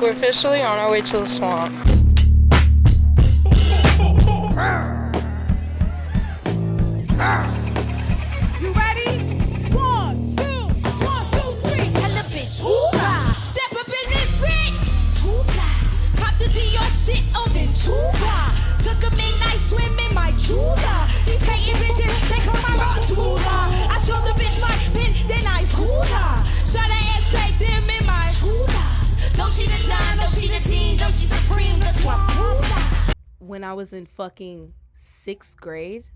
We're officially on our way to the swamp. You ready? 1, 2, 3. Tell a bitch who fly. Step up in this bitch. Too fly. Cop the Dior shit on then too fly. Took a midnight swim in my Tula. These hating bitches, they call my rock Tula. I show the bitch my pin, then I school her. Shot her and say them in my Tula. Doechii the dime, Doechii the teen, Doechii supreme, that's what Tula. When I was in fucking 6th grade,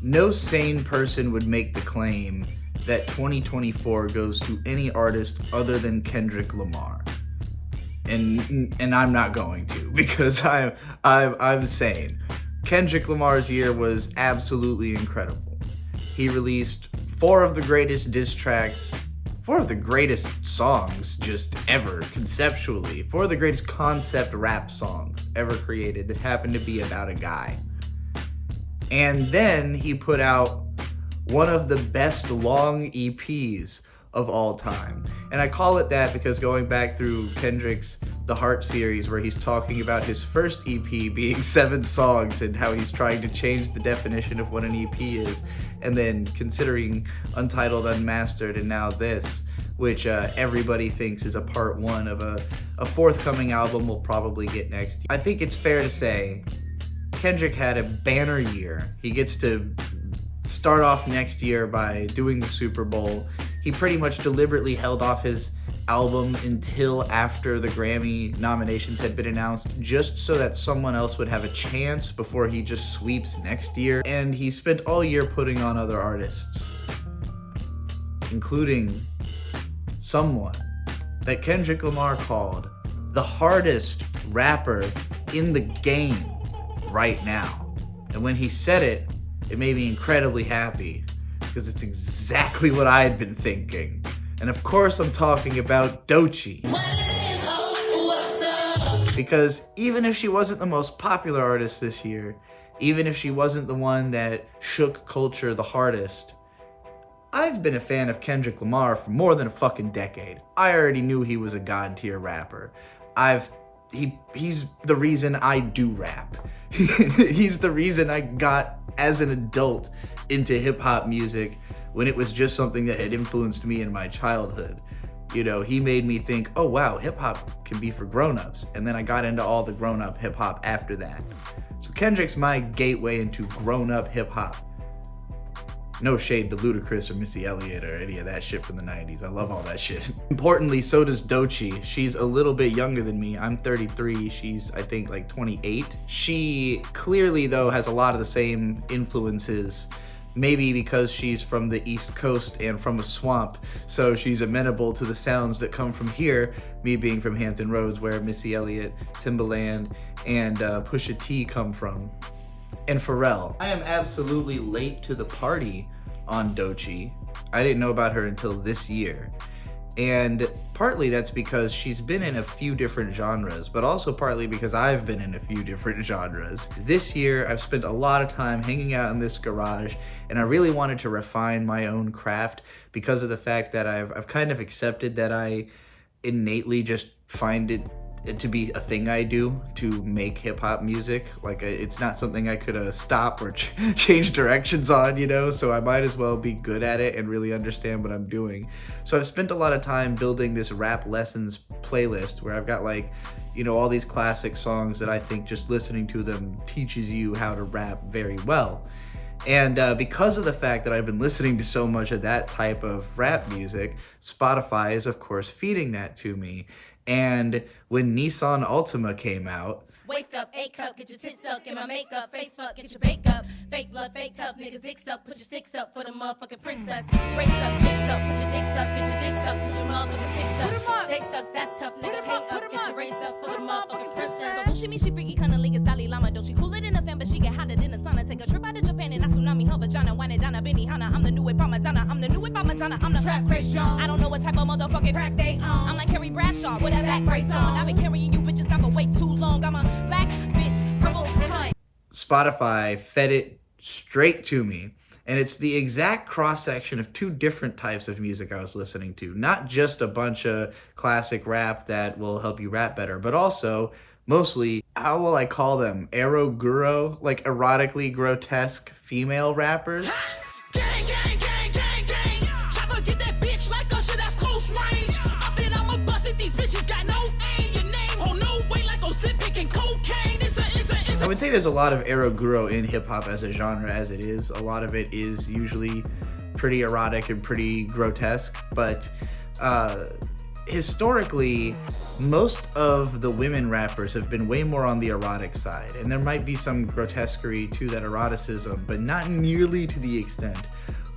No sane person would make the claim that 2024 goes to any artist other than Kendrick Lamar. And I'm not going to, because I'm sane. Kendrick Lamar's year was absolutely incredible. He released 4 of the greatest diss tracks, 4 of the greatest songs just ever, conceptually. 4 of the greatest concept rap songs ever created that happened to be about a guy. And then he put out one of the best long EPs of all time. And I call it that because going back through Kendrick's The Heart series, where he's talking about his first EP being 7 songs and how he's trying to change the definition of what an EP is, and then considering Untitled, Unmastered, and now this, which everybody thinks is a part 1 of a forthcoming album we'll probably get next year. I think it's fair to say Kendrick had a banner year. He gets to start off next year by doing the Super Bowl. He pretty much deliberately held off his album until after the Grammy nominations had been announced, just so that someone else would have a chance before he just sweeps next year. And he spent all year putting on other artists, including someone that Kendrick Lamar called the hardest rapper in the game right now. And when he said it, it made me incredibly happy, because it's exactly what I had been thinking. And of course I'm talking about Doechii. Because even if she wasn't the most popular artist this year, even if she wasn't the one that shook culture the hardest, I've been a fan of Kendrick Lamar for more than a fucking decade. I already knew he was a god tier rapper. He's the reason I do rap. He's the reason I got, as an adult, into hip-hop music when it was just something that had influenced me in my childhood. You know, he made me think, oh wow, hip-hop can be for grown-ups. And then I got into all the grown-up hip-hop after that. So Kendrick's my gateway into grown-up hip-hop. No shade to Ludacris or Missy Elliott or any of that shit from the 90s. I love all that shit. Importantly, so does Doechii. She's a little bit younger than me. I'm 33. She's, I think, like 28. She clearly, though, has a lot of the same influences. Maybe because she's from the East Coast and from a swamp, so she's amenable to the sounds that come from here, me being from Hampton Roads, where Missy Elliott, Timbaland, and Pusha T come from. And Pharrell. I am absolutely late to the party on Doechii. I didn't know about her until this year. And partly that's because she's been in a few different genres, but also partly because I've been in a few different genres. This year, I've spent a lot of time hanging out in this garage, and I really wanted to refine my own craft because of the fact that I've kind of accepted that I innately just find it to be a thing I do to make hip-hop music. Like, it's not something I could stop or change directions on, you know, so I might as well be good at it and really understand what I'm doing. So I've spent a lot of time building this rap lessons playlist where I've got, like, you know, all these classic songs that I think just listening to them teaches you how to rap very well. And because of the fact that I've been listening to so much of that type of rap music, Spotify is, of course, feeding that to me. And when NISSAN Altima came out, Wake up, A cup, get your tits up, get my makeup, face fuck, get your bake up. Fake blood, fake tough, niggas dicks up, put your sticks up for the motherfucking princess. Race up, jigs up, put your dicks up, get your dicks up, put your motherfucking sticks up. They suck, that's tough, nigga, hang up, get your race up for the motherfucking princess. Bullshit me, she freaky, cunnilingus, Dalai Lama, Doechii. Cooler than a fan, but she get hotter than the sauna. Take a trip out of Japan and I tsunami her vagina. Wine it down, Benihana, I'm the new whip, Madonna. I'm the new whip, Madonna, I'm the track race strong. I don't know what type of motherfucking crack they on. I'm like Carrie Bradshaw with a back brace on. I've been carrying you bitches now for way too long. I'm a black bitch, purple cunt. Spotify fed it straight to me. And it's the exact cross-section of two different types of music I was listening to. Not just a bunch of classic rap that will help you rap better, but also mostly, how will I call them? Eroguro, like erotically grotesque female rappers. Gang, gang, gang, gang, gang. Chopper get that bitch like a shit that's close range. I bet I'ma bust it, these bitches got no aim. Your name, oh no way like Ozempic and cocaine. It's I would say there's a lot of eroguro in hip-hop as a genre as it is. A lot of it is usually pretty erotic and pretty grotesque, but historically, most of the women rappers have been way more on the erotic side, and there might be some grotesquerie to that eroticism, but not nearly to the extent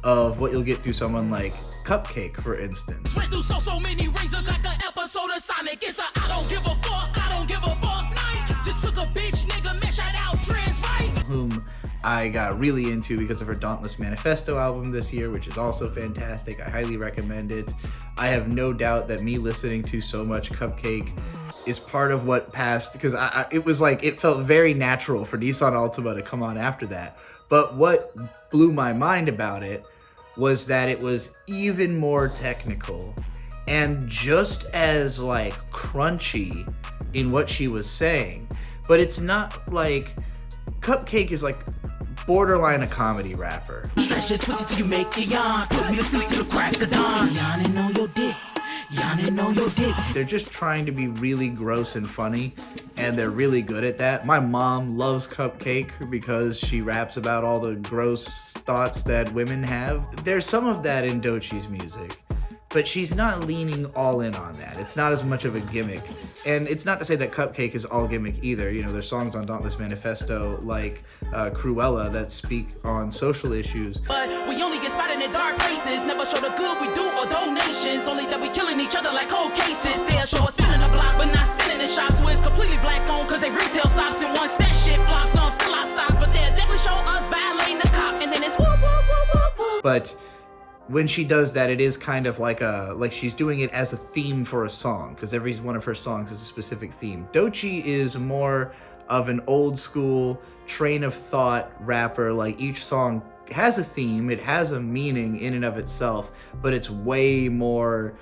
of what you'll get through someone like CupcakKe, for instance. Went through so many rings like an episode of Sonic. It's a I don't give a fuck night. Just took a bitch, nigga, man, shout out trans rights. Whom I got really into because of her Dauntless Manifesto album this year, which is also fantastic. I highly recommend it. I have no doubt that me listening to so much CupcakKe is part of what passed, because it was like, it felt very natural for Nissan Altima to come on after that. But what blew my mind about it was that it was even more technical and just as like crunchy in what she was saying. But it's not like, CupcakKe is like borderline a comedy rapper. Stretch this pussy till you make it yawn. Put me to sleep till the crack of dawn. Yawning on your dick. Yawning on your dick. They're just trying to be really gross and funny, and they're really good at that. My mom loves CupcakKe because she raps about all the gross thoughts that women have. There's some of that in Doechii's music, but she's not leaning all in on that. It's not as much of a gimmick. And it's not to say that CupcakKe is all gimmick either. You know, there's songs on Dauntless Manifesto like Cruella that speak on social issues. But we only get spotted in dark places. Never show the good we do or donations. Only that we killing each other like cold cases. They'll show us spinning the block, but not spinning in shops where it's completely black on, cause they retail stops. And once that shit flops, some still out stops. But they'll definitely show us violating the cop. And then it's woo, woo, woo, woo, woo. But when she does that, it is kind of like she's doing it as a theme for a song, because every one of her songs is a specific theme. Doechii is more of an old school train of thought rapper. Like, each song has a theme, it has a meaning in and of itself, but it's way more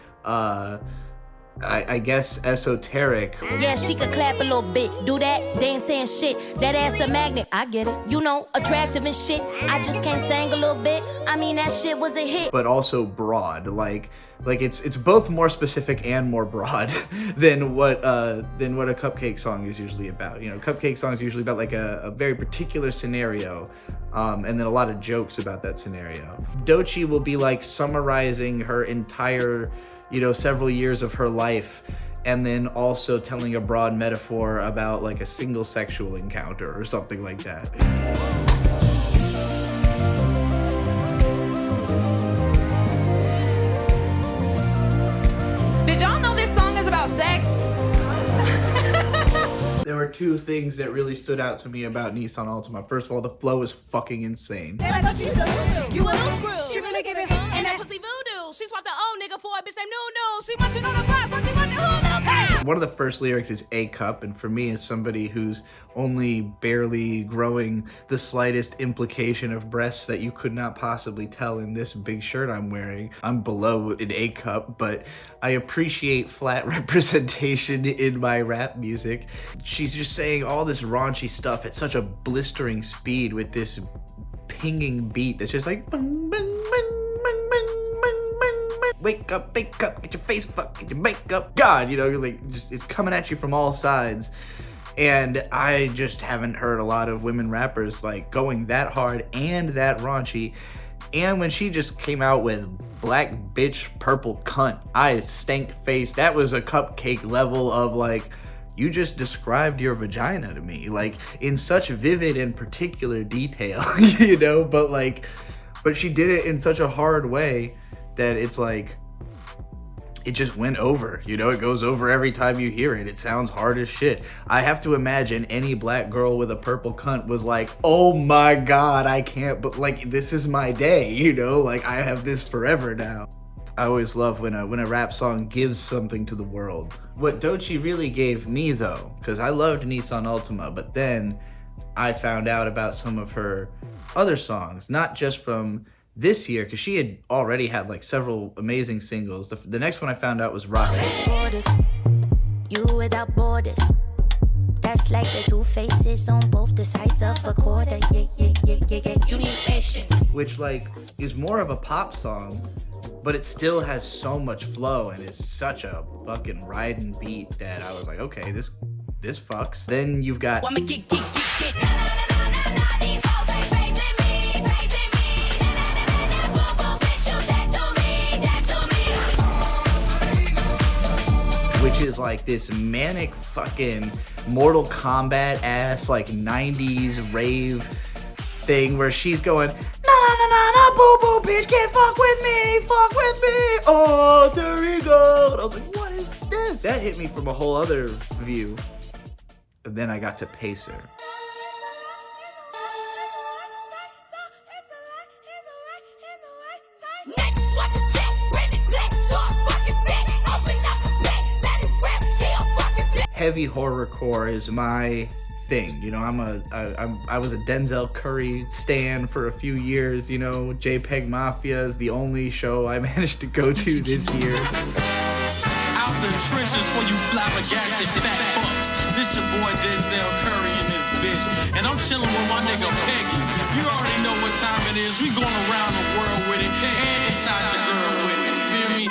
I guess esoteric. Yeah, she could clap a little bit, do that, they ain't saying shit. That ass a magnet, I get it. You know, attractive and shit. I just can't sing a little bit. I mean, that shit was a hit. But also broad, like it's both more specific and more broad than what a CupcakKe song is usually about. You know, CupcakKe song is usually about like a very particular scenario, and then a lot of jokes about that scenario. Doechii will be like summarizing her entire, you know, several years of her life, and then also telling a broad metaphor about like a single sexual encounter or something like that. Did y'all know this song is about sex? There were two things that really stood out to me about Nissan Altima. First of all, the flow is fucking insane. You a little screw. She really give it and that pussy voodoo. She swapped the old nigga for a bitch named No. She watching on the pot, so she watching on the pot. One of the first lyrics is A cup, and for me, as somebody who's only barely growing the slightest implication of breasts that you could not possibly tell in this big shirt I'm wearing, I'm below an A cup, but I appreciate flat representation in my rap music. She's just saying all this raunchy stuff at such a blistering speed with this pinging beat that's just like bang, bang, bang, bang, bang, bang, bang, bang. Wake up, get your face fucked, get your makeup. God, you know, like, just, it's coming at you from all sides. And I just haven't heard a lot of women rappers like going that hard and that raunchy. And when she just came out with black bitch purple cunt, I stank face. That was a CupcakKe level of like, you just described your vagina to me, like in such vivid and particular detail, you know, but she did it in such a hard way that it's like, it just went over, you know, it goes over every time you hear it. It sounds hard as shit. I have to imagine any black girl with a purple cunt was like, oh my God, I can't, but like, this is my day, you know, like I have this forever now. I always love when a rap song gives something to the world. What Doechii really gave me though, because I loved Nissan Altima, but then I found out about some of her other songs, not just from this year, because she had already had like several amazing singles. The next one I found out was Rocket. Borders, you without borders. That's like the two faces on both the sides of a quarter. Yeah. You need patience. Which like is more of a pop song, but it still has so much flow and is such a fucking riding beat that I was like, okay, this fucks. Then you've got which is like this manic fucking Mortal Kombat ass like 90s rave thing where she's going na boo boo bitch, can't fuck with me, alter ego. And I was like, what is this? That hit me from a whole other view. And then I got to Pacer. Heavy horrorcore is my thing, you know. I was a Denzel Curry stan for a few years, you know. JPEG Mafia is the only show I managed to go to this year. Out the trenches for you flabbergasted fat fucks. This your boy Denzel Curry and this bitch, and I'm chilling with my nigga Peggy. You already know what time it is. We going around the world with it, and inside your girl with it. You feel me?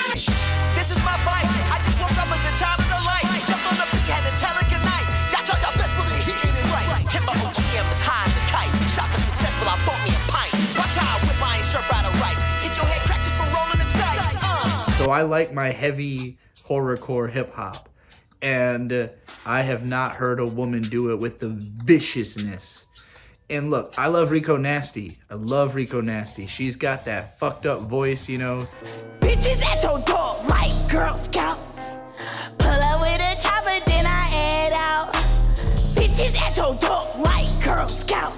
This is my fight. I just woke up as a child of the light. Jumped on the beat, had to tell it goodnight. Y'all talk your best, but hitting it right. Timber OGM is high as a kite. Shot for successful, I bought me a pint. Watch how I whip, I ain't stir fried or rice. Get your head cracked just for rolling the dice. So I like my heavy horrorcore hip hop, and I have not heard a woman do it with the viciousness. And look, I love Rico Nasty. She's got that fucked up voice, you know. Bitches at your door like Girl Scouts. Pull up with a chopper, then I head out. Bitches at your door like Girl Scouts.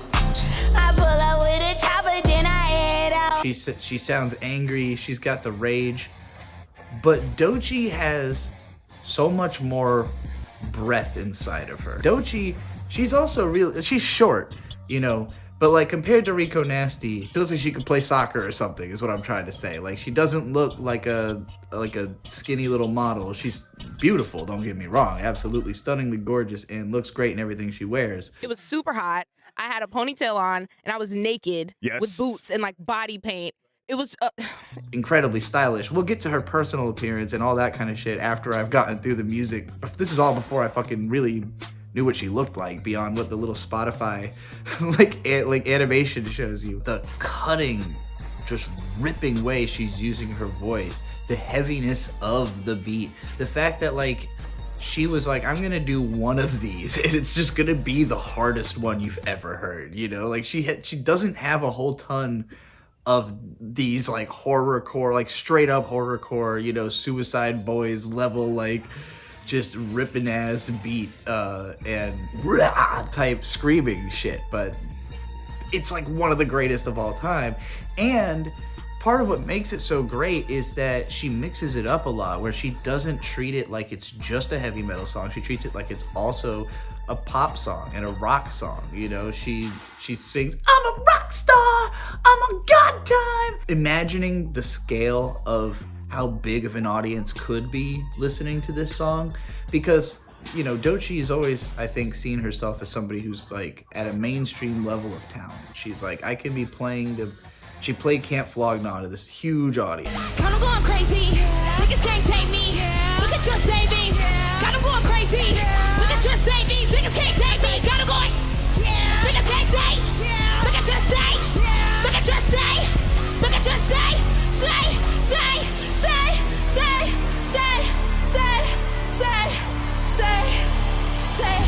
I pull up with a chopper, then I head out. She sounds angry. She's got the rage. But Doechii has so much more breath inside of her. Doechii, she's also she's short, you know, but like compared to Rico Nasty, feels like she could play soccer or something is what I'm trying to say. Like she doesn't look like a skinny little model. She's beautiful, don't get me wrong, absolutely stunningly gorgeous and looks great in everything she wears. It was super hot. I had a ponytail on and I was naked with boots and like body paint. It was incredibly stylish. We'll get to her personal appearance and all that kind of shit after I've gotten through the music. This is all before I fucking really knew what she looked like beyond what the little Spotify like animation shows you. The cutting, just ripping way she's using her voice, the heaviness of the beat, the fact that like she was like, I'm gonna do one of these and it's just gonna be the hardest one you've ever heard, you know? Like she doesn't have a whole ton of these like horrorcore, like straight up horrorcore, you know, Suicide Boys level, like just ripping ass beat and rah type screaming shit, but it's like one of the greatest of all time. And part of what makes it so great is that she mixes it up a lot, where she doesn't treat it like it's just a heavy metal song. She treats it like it's also a pop song and a rock song, you know. She sings, I'm a rock star, I'm a god time, imagining the scale of how big of an audience could be listening to this song, because, you know, Doechii has always, I think, seen herself as somebody who's like at a mainstream level of talent. She's like, I can be playing she played Camp Flog Gnaw to this huge audience. Got 'em going crazy. Niggas can't take me. Look at your savings. Got 'em going crazy. Look at your savings. Niggas can't take me. Got 'em going. Niggas can't take. Look at your say. Look at your say. Look at your say. Say.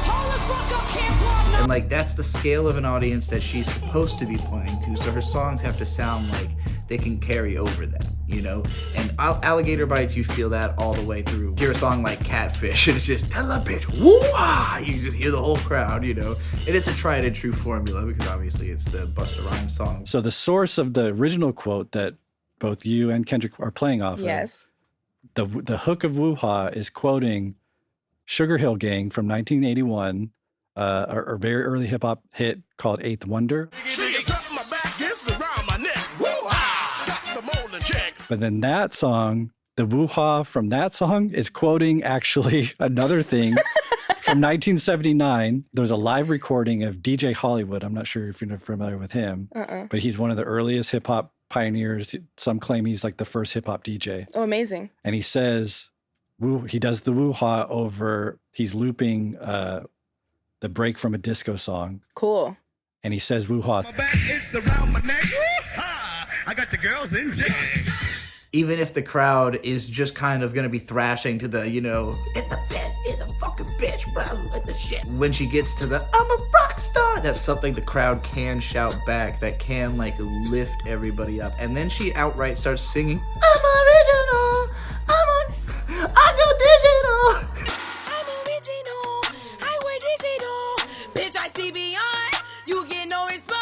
Hold the fuck up, Camp Flog Gnaw. And like that's the scale of an audience that she's supposed to be playing to, so her songs have to sound like they can carry over that, you know. And Alligator Bites, you feel that all the way through. Hear a song like Catfish and it's just tell a bitch woo-ah, you just hear the whole crowd, you know. And it's a tried and true formula because obviously it's the Busta Rhymes song. So the source of the original quote that both you and Kendrick are playing off yes. of, the hook of Woo-Ha is quoting Sugar Hill Gang from 1981, or very early hip hop hit called Eighth Wonder. But then that song, the woo-ha from that song is quoting actually another thing from 1979. There's a live recording of DJ Hollywood. I'm not sure if you're familiar with him, but he's one of the earliest hip hop pioneers. Some claim he's like the first hip hop DJ. Oh, amazing. And he says, he does the woo-ha over, he's looping the break from a disco song. Cool. And he says woo-ha. My back, it's around my neck. Woo-ha! I got the girls in jail. Even if the crowd is just kind of gonna be thrashing to the, in the bed is a fucking bitch, bro, with the shit. When she gets to the, I'm a rock star, that's something the crowd can shout back, that can like lift everybody up. And then she outright starts singing, I'm original, I go digital. I'm original, I wear digital. Bitch, I see beyond, you get no response.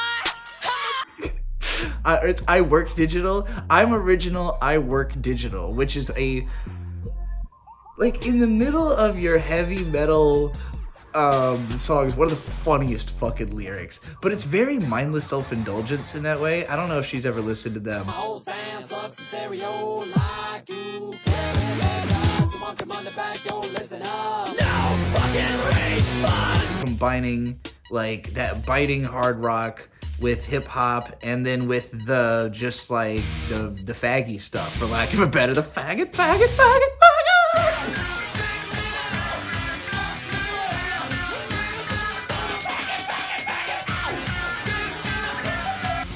I work digital. I'm original. I work digital, which is like in the middle of your heavy metal songs, one of the funniest fucking lyrics. But it's very mindless self-indulgence in that way. I don't know if she's ever listened to them. Combining like that biting hard rock with hip hop, and then with the just like the faggy stuff, for lack of a better, the faggot.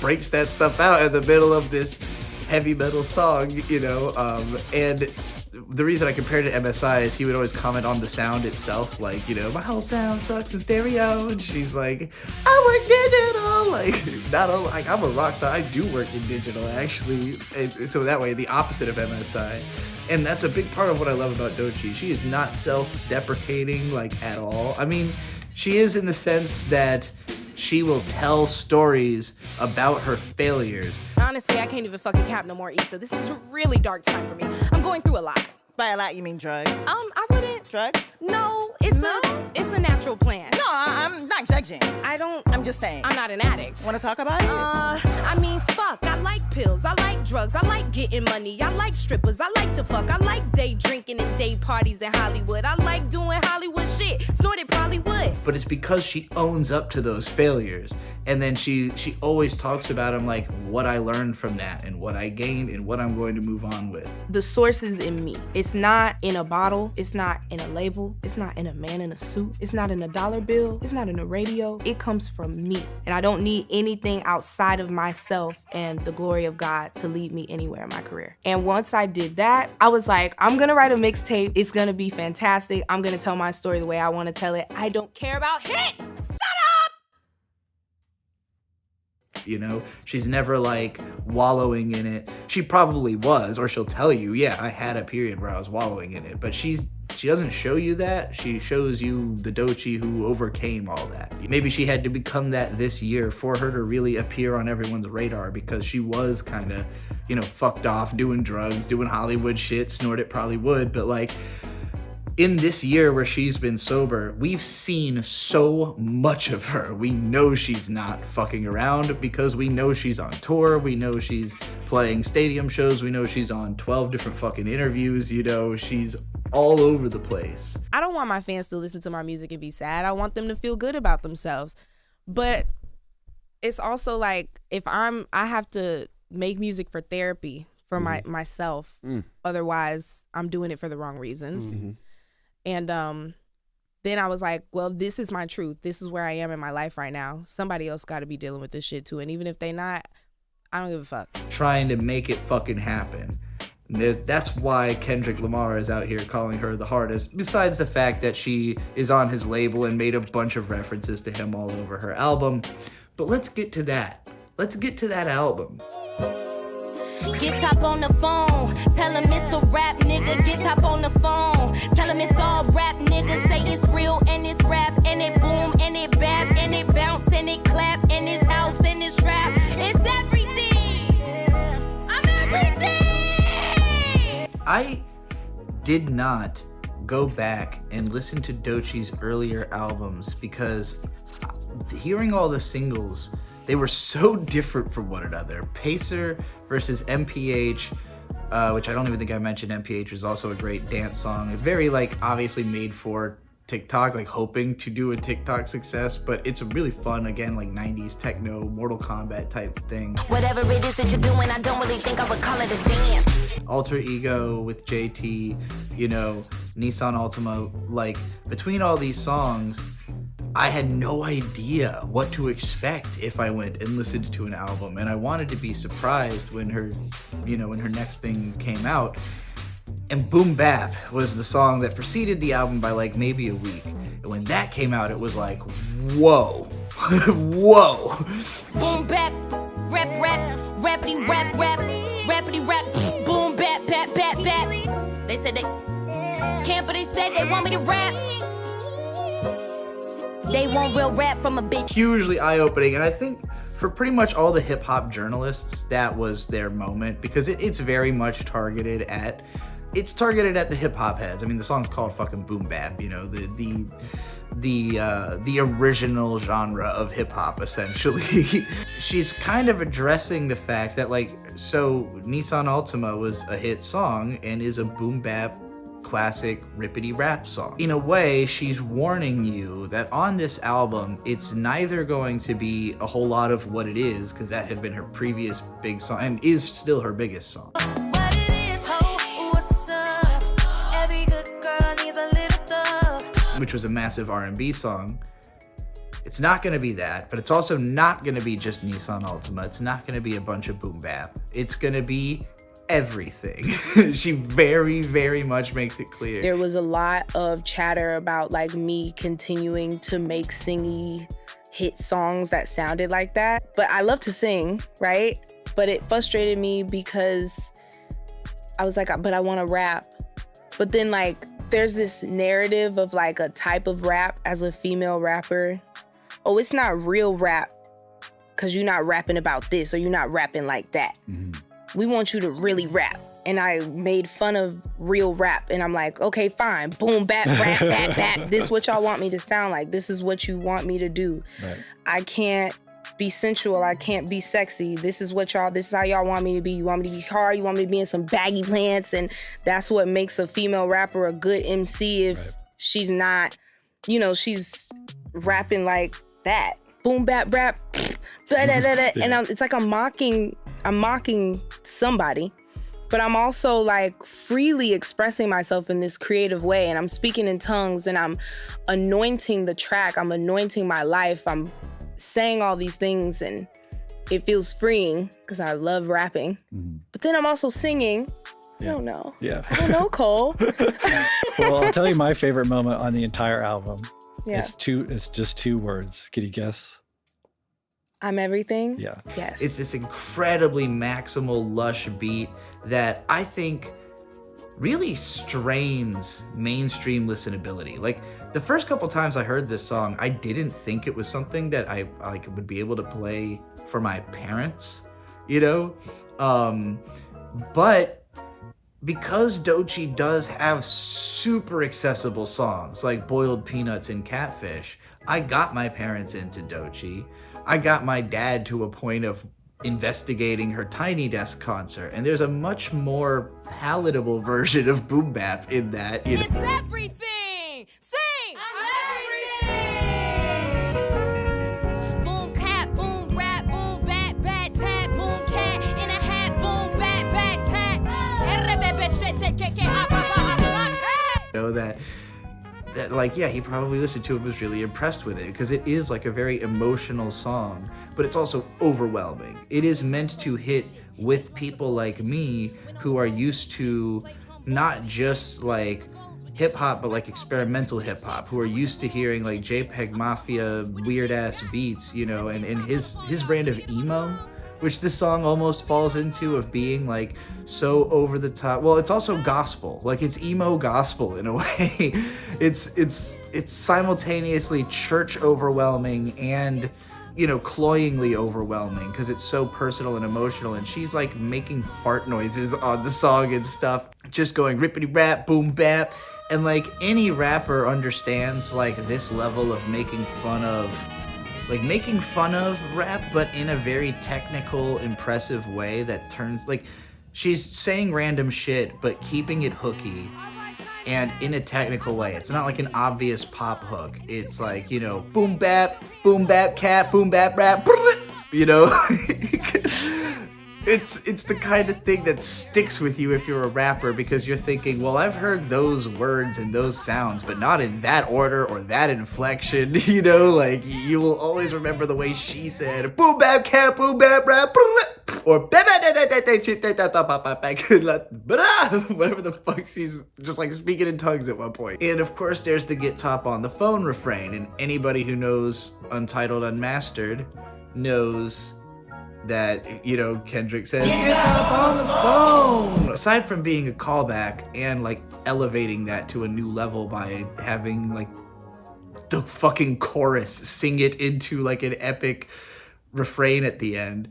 Breaks that stuff out in the middle of this heavy metal song, and the reason I compared it to MSI is he would always comment on the sound itself, like, my whole sound sucks in stereo, and she's like, I work digital, not only, I'm a rock star, I do work in digital, actually, and so that way, the opposite of MSI, and that's a big part of what I love about Doechii. She is not self-deprecating, at all. I mean, she is in the sense that she will tell stories about her failures. Honestly, I can't even fucking cap no more, Issa. This is a really dark time for me. I'm going through a lot. By a lot, you mean drugs? I wouldn't. Drugs? No, it's a natural plan. No, I'm not judging. I'm just saying. I'm not an addict. Want to talk about it? I mean, fuck. I like pills. I like drugs. I like getting money. I like strippers. I like to fuck. I like day drinking and day parties in Hollywood. I like doing Hollywood shit. Snorted probably would. But it's because she owns up to those failures. And then she always talks about them, like what I learned from that and what I gained and what I'm going to move on with. The source is in me. It's not in a bottle. It's not in a label. It's not in a man in a suit. It's not in a dollar bill. It's not in a radio. It comes from me. And I don't need anything outside of myself and the glory of God to lead me anywhere in my career. And once I did that, I was like, I'm gonna write a mixtape. It's gonna be fantastic. I'm gonna tell my story the way I wanna tell it. I don't care about hits. Shut up! She's never like wallowing in it. She probably was, or she'll tell you, yeah, I had a period where I was wallowing in it, but she doesn't show you that. She shows you the Doechii who overcame all that. Maybe she had to become that this year for her to really appear on everyone's radar, because she was kind of, fucked off, doing drugs, doing Hollywood shit. Snort it probably would, but like, in this year where she's been sober, we've seen so much of her. We know she's not fucking around because we know she's on tour. We know she's playing stadium shows. We know she's on 12 different fucking interviews. She's all over the place. I don't want my fans to listen to my music and be sad. I want them to feel good about themselves. But it's also like, I have to make music for therapy for myself. Otherwise, I'm doing it for the wrong reasons. Mm-hmm. And then I was like, well, this is my truth. This is where I am in my life right now. Somebody else got to be dealing with this shit too. And even if they not, I don't give a fuck. Trying to make it fucking happen. That's why Kendrick Lamar is out here calling her the hardest, besides the fact that she is on his label and made a bunch of references to him all over her album. But let's get to that. Let's get to that album. Get top on the phone, tell him it's a rap, nigga. Get top on the phone, tell him it's all rap, nigga. Say it's real and it's rap, and it boom and it bap, and it bounce and it clap, and it's house and it's rap. It's everything. I'm everything. I did not go back and listen to Doechii's earlier albums, because hearing all the singles, they were so different from one another. Pacer versus MPH, which I don't even think I mentioned. MPH is also a great dance song. It's very like obviously made for TikTok, like hoping to do a TikTok success, but it's a really fun, again, like 90s techno, Mortal Kombat type thing. Whatever it is that you're doing, I don't really think I would call it a dance. Alter Ego with JT, you know, Nissan Altima, like between all these songs, I had no idea what to expect if I went and listened to an album, and I wanted to be surprised when her next thing came out. And Boom Bap was the song that preceded the album by like maybe a week. And when that came out, it was like, whoa, whoa. Boom bap, rap, rappity rap, rappity rap, boom bap, bap, bap, bap. They said they can't, but they said they want me to rap. They want real rap from a bitch. Hugely eye-opening, and I think for pretty much all the hip-hop journalists, that was their moment, because it's very much targeted at the hip-hop heads. I mean, the song's called fucking Boom Bap, you know, the original genre of hip-hop, essentially. She's kind of addressing the fact that, like, so Nissan Altima was a hit song and is a boom bap classic rippity rap song. In a way, she's warning you that on this album, it's neither going to be a whole lot of what it is, because that had been her previous big song and is still her biggest song. What it is, ho, what's up? Every good girl needs a little thug. Which was a massive R&B song. It's not going to be that, but it's also not going to be just Nissan Altima. It's not going to be a bunch of boom bap. It's going to be everything. She very, very much makes it clear. There was a lot of chatter about like me continuing to make singy hit songs that sounded like that. But I love to sing, right? But it frustrated me because I was like, but I want to rap. But then like there's this narrative of like a type of rap as a female rapper. Oh, it's not real rap because you're not rapping about this or you're not rapping like that. Mm-hmm. We want you to really rap. And I made fun of real rap. And I'm like, okay, fine. Boom, bap, rap, bap, bap. This is what y'all want me to sound like. This is what you want me to do. Right. I can't be sensual. I can't be sexy. This is how y'all want me to be. You want me to be hard. You want me to be in some baggy pants. And that's what makes a female rapper a good MC if she's not, you know, she's rapping like that. Boom, bap, rap, blah, blah, blah, blah. And it's like I'm mocking somebody, but I'm also like freely expressing myself in this creative way, and I'm speaking in tongues and I'm anointing the track, I'm anointing my life, I'm saying all these things, and it feels freeing because I love rapping. Mm-hmm. But then I'm also singing. Yeah. I don't know. Yeah. I don't know, Cole. Well, I'll tell you my favorite moment on the entire album. Yeah. It's just 2 words. Can you guess? I'm everything? Yeah. Yes. It's this incredibly maximal, lush beat that I think really strains mainstream listenability. Like, the first couple times I heard this song, I didn't think it was something that I like would be able to play for my parents, you know? But because Doechii does have super accessible songs like Boiled Peanuts and Catfish, I got my parents into Doechii. I got my dad to a point of investigating her Tiny Desk concert, and there's a much more palatable version of boom bap in that. You know? It's everything! Sing! I'm everything! Boom cat, boom rap, boom bat, bat tat, boom cat, in a hat, boom bat, bat tat. You know, that like, yeah, he probably listened to it, was really impressed with it, because it is like a very emotional song, but it's also overwhelming. It is meant to hit with people like me who are used to not just like hip hop, but like experimental hip hop, who are used to hearing like JPEG Mafia weird ass beats, you know, and his brand of emo, which this song almost falls into, of being like so over the top. Well, it's also gospel, like it's emo gospel in a way. It's simultaneously church overwhelming and, you know, cloyingly overwhelming, because it's so personal and emotional. And she's like making fart noises on the song and stuff, just going rippity rap, boom bap, And like any rapper understands like this level of making fun of rap, but in a very technical, impressive way that turns like she's saying random shit, but keeping it hooky and in a technical way. It's not like an obvious pop hook. It's like, you know, boom bap, cat, boom bap rap, you know. It's the kind of thing that sticks with you if you're a rapper, because you're thinking, well, I've heard those words and those sounds, but not in that order or that inflection, you know, like you will always remember the way she said, boom bap cat, boom bap rap, or whatever the fuck, she's just like speaking in tongues at one point. And of course there's the get top on the phone refrain, and anybody who knows Untitled Unmastered knows that, you know, Kendrick says, get top on the phone. Aside from being a callback and like elevating that to a new level by having like the fucking chorus sing it into like an epic refrain at the end.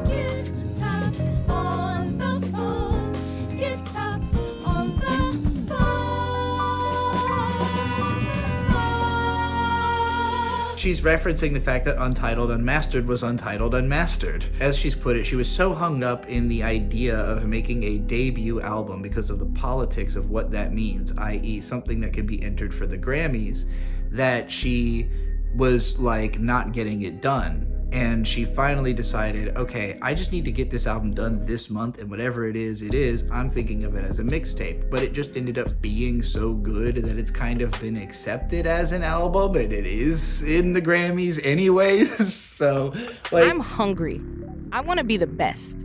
Get top on the phone. Get top on the phone. She's referencing the fact that Untitled Unmastered was Untitled Unmastered. As she's put it, she was so hung up in the idea of making a debut album because of the politics of what that means, i.e. something that could be entered for the Grammys, that she was like not getting it done. And she finally decided, okay, I just need to get this album done this month, and whatever it is, I'm thinking of it as a mixtape. But it just ended up being so good that it's kind of been accepted as an album, and it is in the Grammys anyways. So, like, I'm hungry. I want to be the best.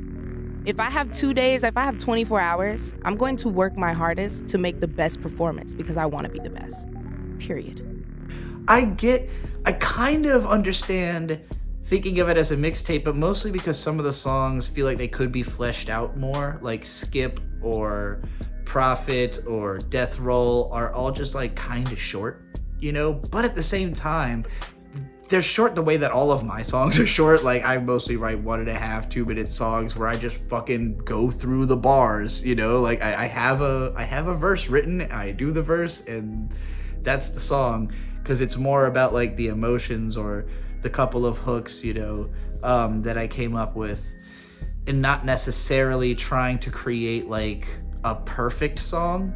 If I have 2 days, if I have 24 hours, I'm going to work my hardest to make the best performance because I want to be the best. Period. I kind of understand thinking of it as a mixtape, but mostly because some of the songs feel like they could be fleshed out more, like Skip or Prophet or Death Roll are all just like kind of short, you know? But at the same time, they're short the way that all of my songs are short. Like I mostly write 1.5 2-minute songs where I just fucking go through the bars, you know? Like I have a verse written, I do the verse, and that's the song, because it's more about like the emotions or the couple of hooks, you know, that I came up with, and not necessarily trying to create like a perfect song.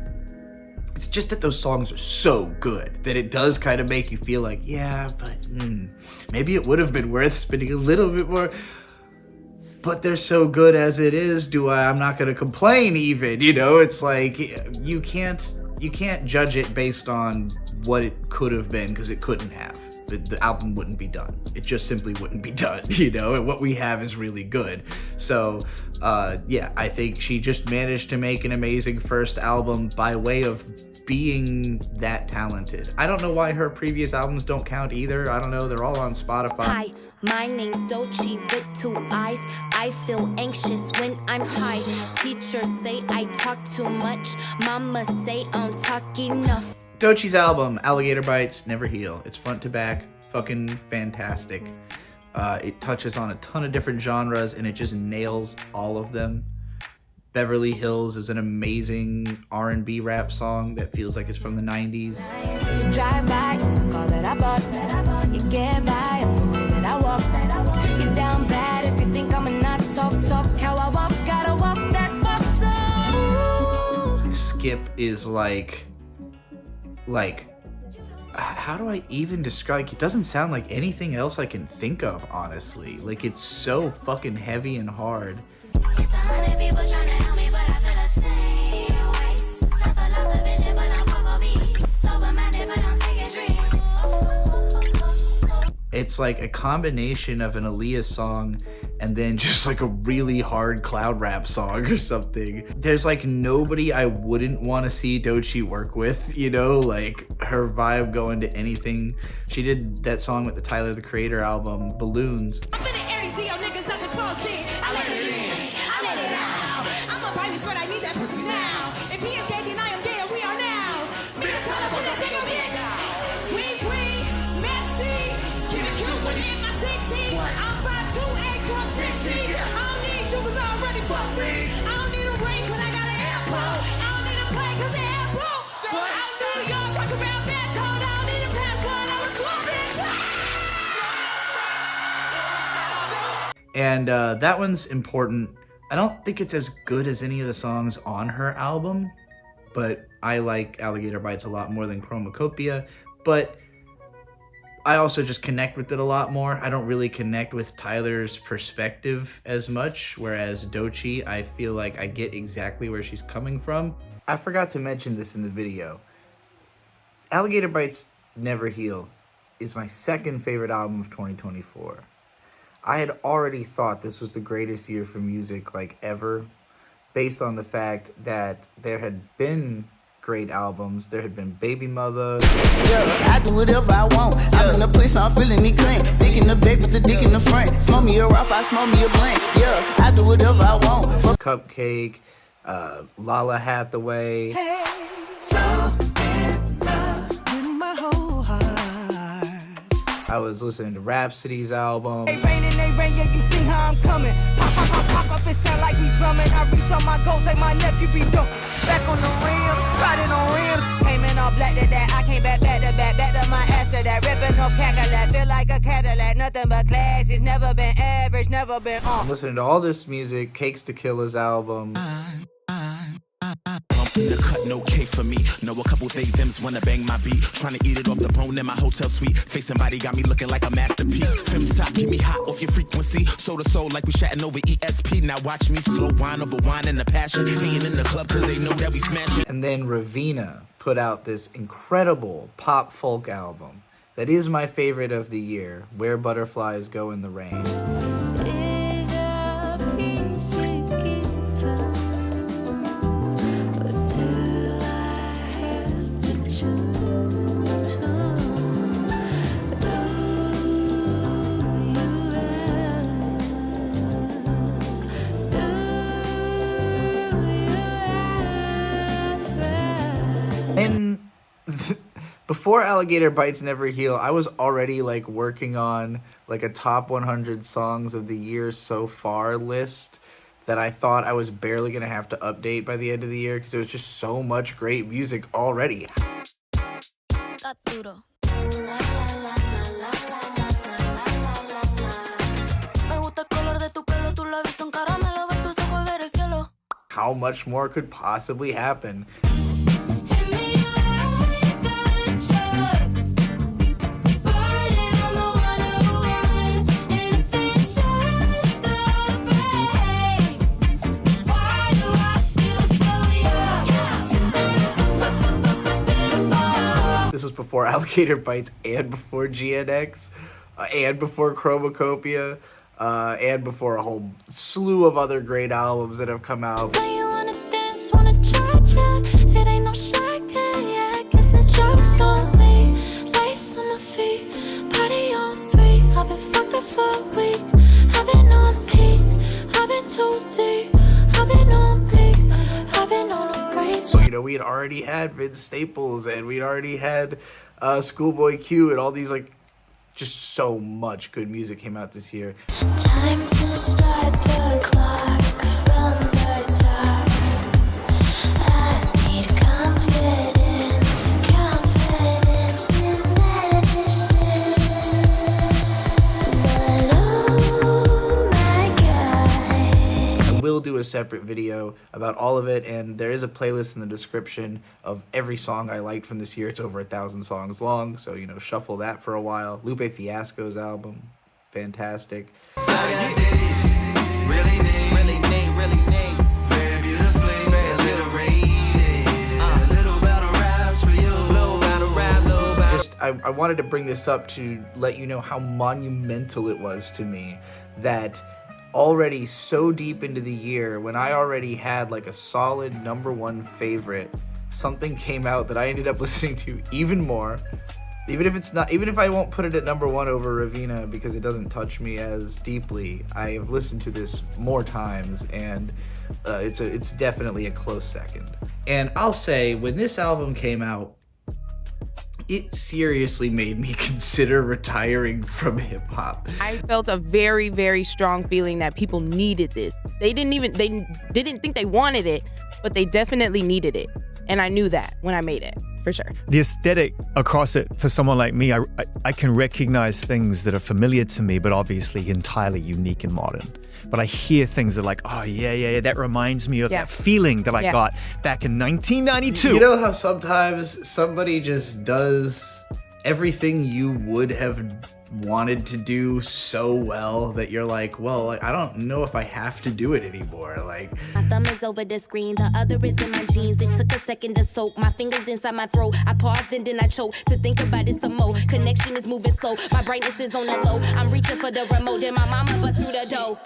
It's just that those songs are so good that it does kind of make you feel like, yeah, but maybe it would have been worth spending a little bit more. But they're so good as it is. I'm not gonna complain even, you know? It's like you can't judge it based on what it could have been, because it couldn't have. The album wouldn't be done. It just simply wouldn't be done, you know? And what we have is really good. So, yeah, I think she just managed to make an amazing first album by way of being that talented. I don't know why her previous albums don't count either. I don't know. They're all on Spotify. Hi, my name's Doechii with 2 eyes. I feel anxious when I'm high. Teachers say I talk too much. Mama say I'm talking enough. Doechii's album, Alligator Bites Never Heal. It's front to back, fucking fantastic. It touches on a ton of different genres, and it just nails all of them. Beverly Hills is an amazing R&B rap song that feels like it's from the 90s. You drive by, all that I bought. You get by, all that I walk. You're down bad if you think I'ma not talk how I walk. Gotta walk that walk slow. Skip is like, how do I even describe, like, it doesn't sound like anything else I can think of, honestly. Like, it's so fucking heavy and hard. It's 100 people trying to help me, but I feel the same way. Suffer loss of vision, but I'm fuck be sober-minded, but don't take a drink. It's like a combination of an Aaliyah song and then just like a really hard cloud rap song or something. There's like nobody I wouldn't want to see Doechii work with, you know, like her vibe going to anything. She did that song with the Tyler the Creator album, Balloons. I'm in the Aries, yo, niggas at the closet. I let it in, I let it out. I'm a virus, but I need that pussy now. If he is dead, then I am dead, we are now. See the color, but don't take a bit. Wee, messy. Keep it cute when in my 16. I'm 5'2", 8 drunk, 16. I don't need you, cause I already fuck me. I don't need a range when I got an airport. I don't need a plane, cause the air broke. And that one's important. I don't think it's as good as any of the songs on her album, but I like Alligator Bites a lot more than Chromacopia. But I also just connect with it a lot more. I don't really connect with Tyler's perspective as much, whereas Doechii, I feel like I get exactly where she's coming from. I forgot to mention this in the video. Alligator Bites Never Heal is my second favorite album of 2024. I had already thought this was the greatest year for music like ever, based on the fact that there had been great albums. There had been Baby Mother. Yeah, I do whatever I want. I'm in the place, I'm feeling me clean. Dick in the back with the dick in the front. Smoke me a rough, I smoke me a blank. Yeah, I do whatever I want. Cupcake, Lala Hathaway. Hey, so in love with my whole heart. I was listening to Rhapsody's album. They rain, yeah, you see how I'm coming. Pop, pop, pop, pop up, it sound like we drumming. I reach on my goals like my nephew be dunking. Back on the rim, riding on rims. Came in all black to that, I came back to my ass to that. Ripping off Cadillac, feel like a Cadillac. Nothing but class, it's never been average, never been on. I'm listening to all this music, Cakes to Killa's album. The cut, no K for me. Know a couple they thems wanna bang my beat. Trying to eat it off the bone in my hotel suite. Facing body got me looking like a masterpiece. Fem top, get me hot off your frequency. Soul to soul like we chatting over ESP. Now watch me slow wine over wine and the passion. Hating in the club cause they know that we smashing. And then Raveena put out this incredible pop folk album that is my favorite of the year, Where Butterflies Go in the Rain. And before Alligator Bites Never Heal, I was already like working on like a top 100 songs of the year so far list that I thought I was barely gonna have to update by the end of the year because there was just so much great music already. How much more could possibly happen? This was before Alligator Bites and before GNX, and before Chromacopia, and before a whole slew of other great albums that have come out. You know, we had already had Vince Staples and we'd already had Schoolboy Q and all these like just so much good music came out this year. Time to start the clock from the top. I need confidence, confidence in medicine. But oh my God. I will do a separate video about all of it, and there is a playlist in the description of every song I liked from this year. It's over 1,000 songs long, so you know, shuffle that for a while. Lupe Fiasco's album, fantastic. I wanted to bring this up to let you know how monumental it was to me that already so deep into the year, when I already had like a solid #1 favorite, something came out that I ended up listening to even more. Even if I won't put it at #1 over Raveena because it doesn't touch me as deeply, I have listened to this more times, and it's definitely a close second. And I'll say, when this album came out, it seriously made me consider retiring from hip hop. I felt a very, very strong feeling that people needed this. They didn't think they wanted it, but they definitely needed it. And I knew that when I made it. for sure. The aesthetic across it, for someone like me, I can recognize things that are familiar to me, but obviously entirely unique and modern. But I hear things that are like, oh, yeah, that reminds me of that feeling that I got back in 1992. You know how sometimes somebody just does everything you would have wanted to do so well that you're like, well, like, I don't know if I have to do it anymore. Like, my thumb is over the screen, the other is in my jeans. It took a second to soak, my fingers inside my throat. I paused and then I choked to think about it some more. Connection is moving slow, my brightness is on the low. I'm reaching for the remote, then my mama bust through the door.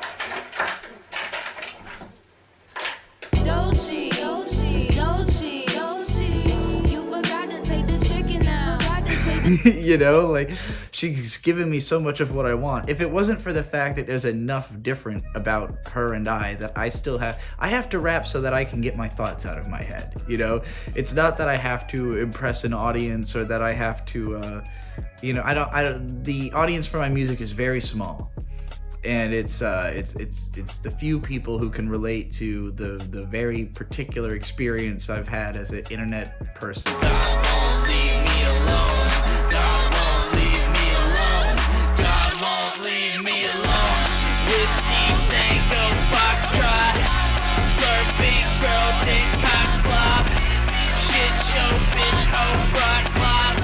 Doechii, Doechii, Doechii, Doechii. You forgot to take the chicken out. you know, like, she's given me so much of what I want. If it wasn't for the fact that there's enough different about her and I that I have to rap so that I can get my thoughts out of my head, you know? It's not that I have to impress an audience or that I have to, you know, the audience for my music is very small. And it's the few people who can relate to the very particular experience I've had as an internet person. God won't leave me alone. God won't leave me alone. God won't leave me alone. Whiskey Tango Foxtrot. Slurping girl dick cock slop. Shit show bitch hoe rock mob.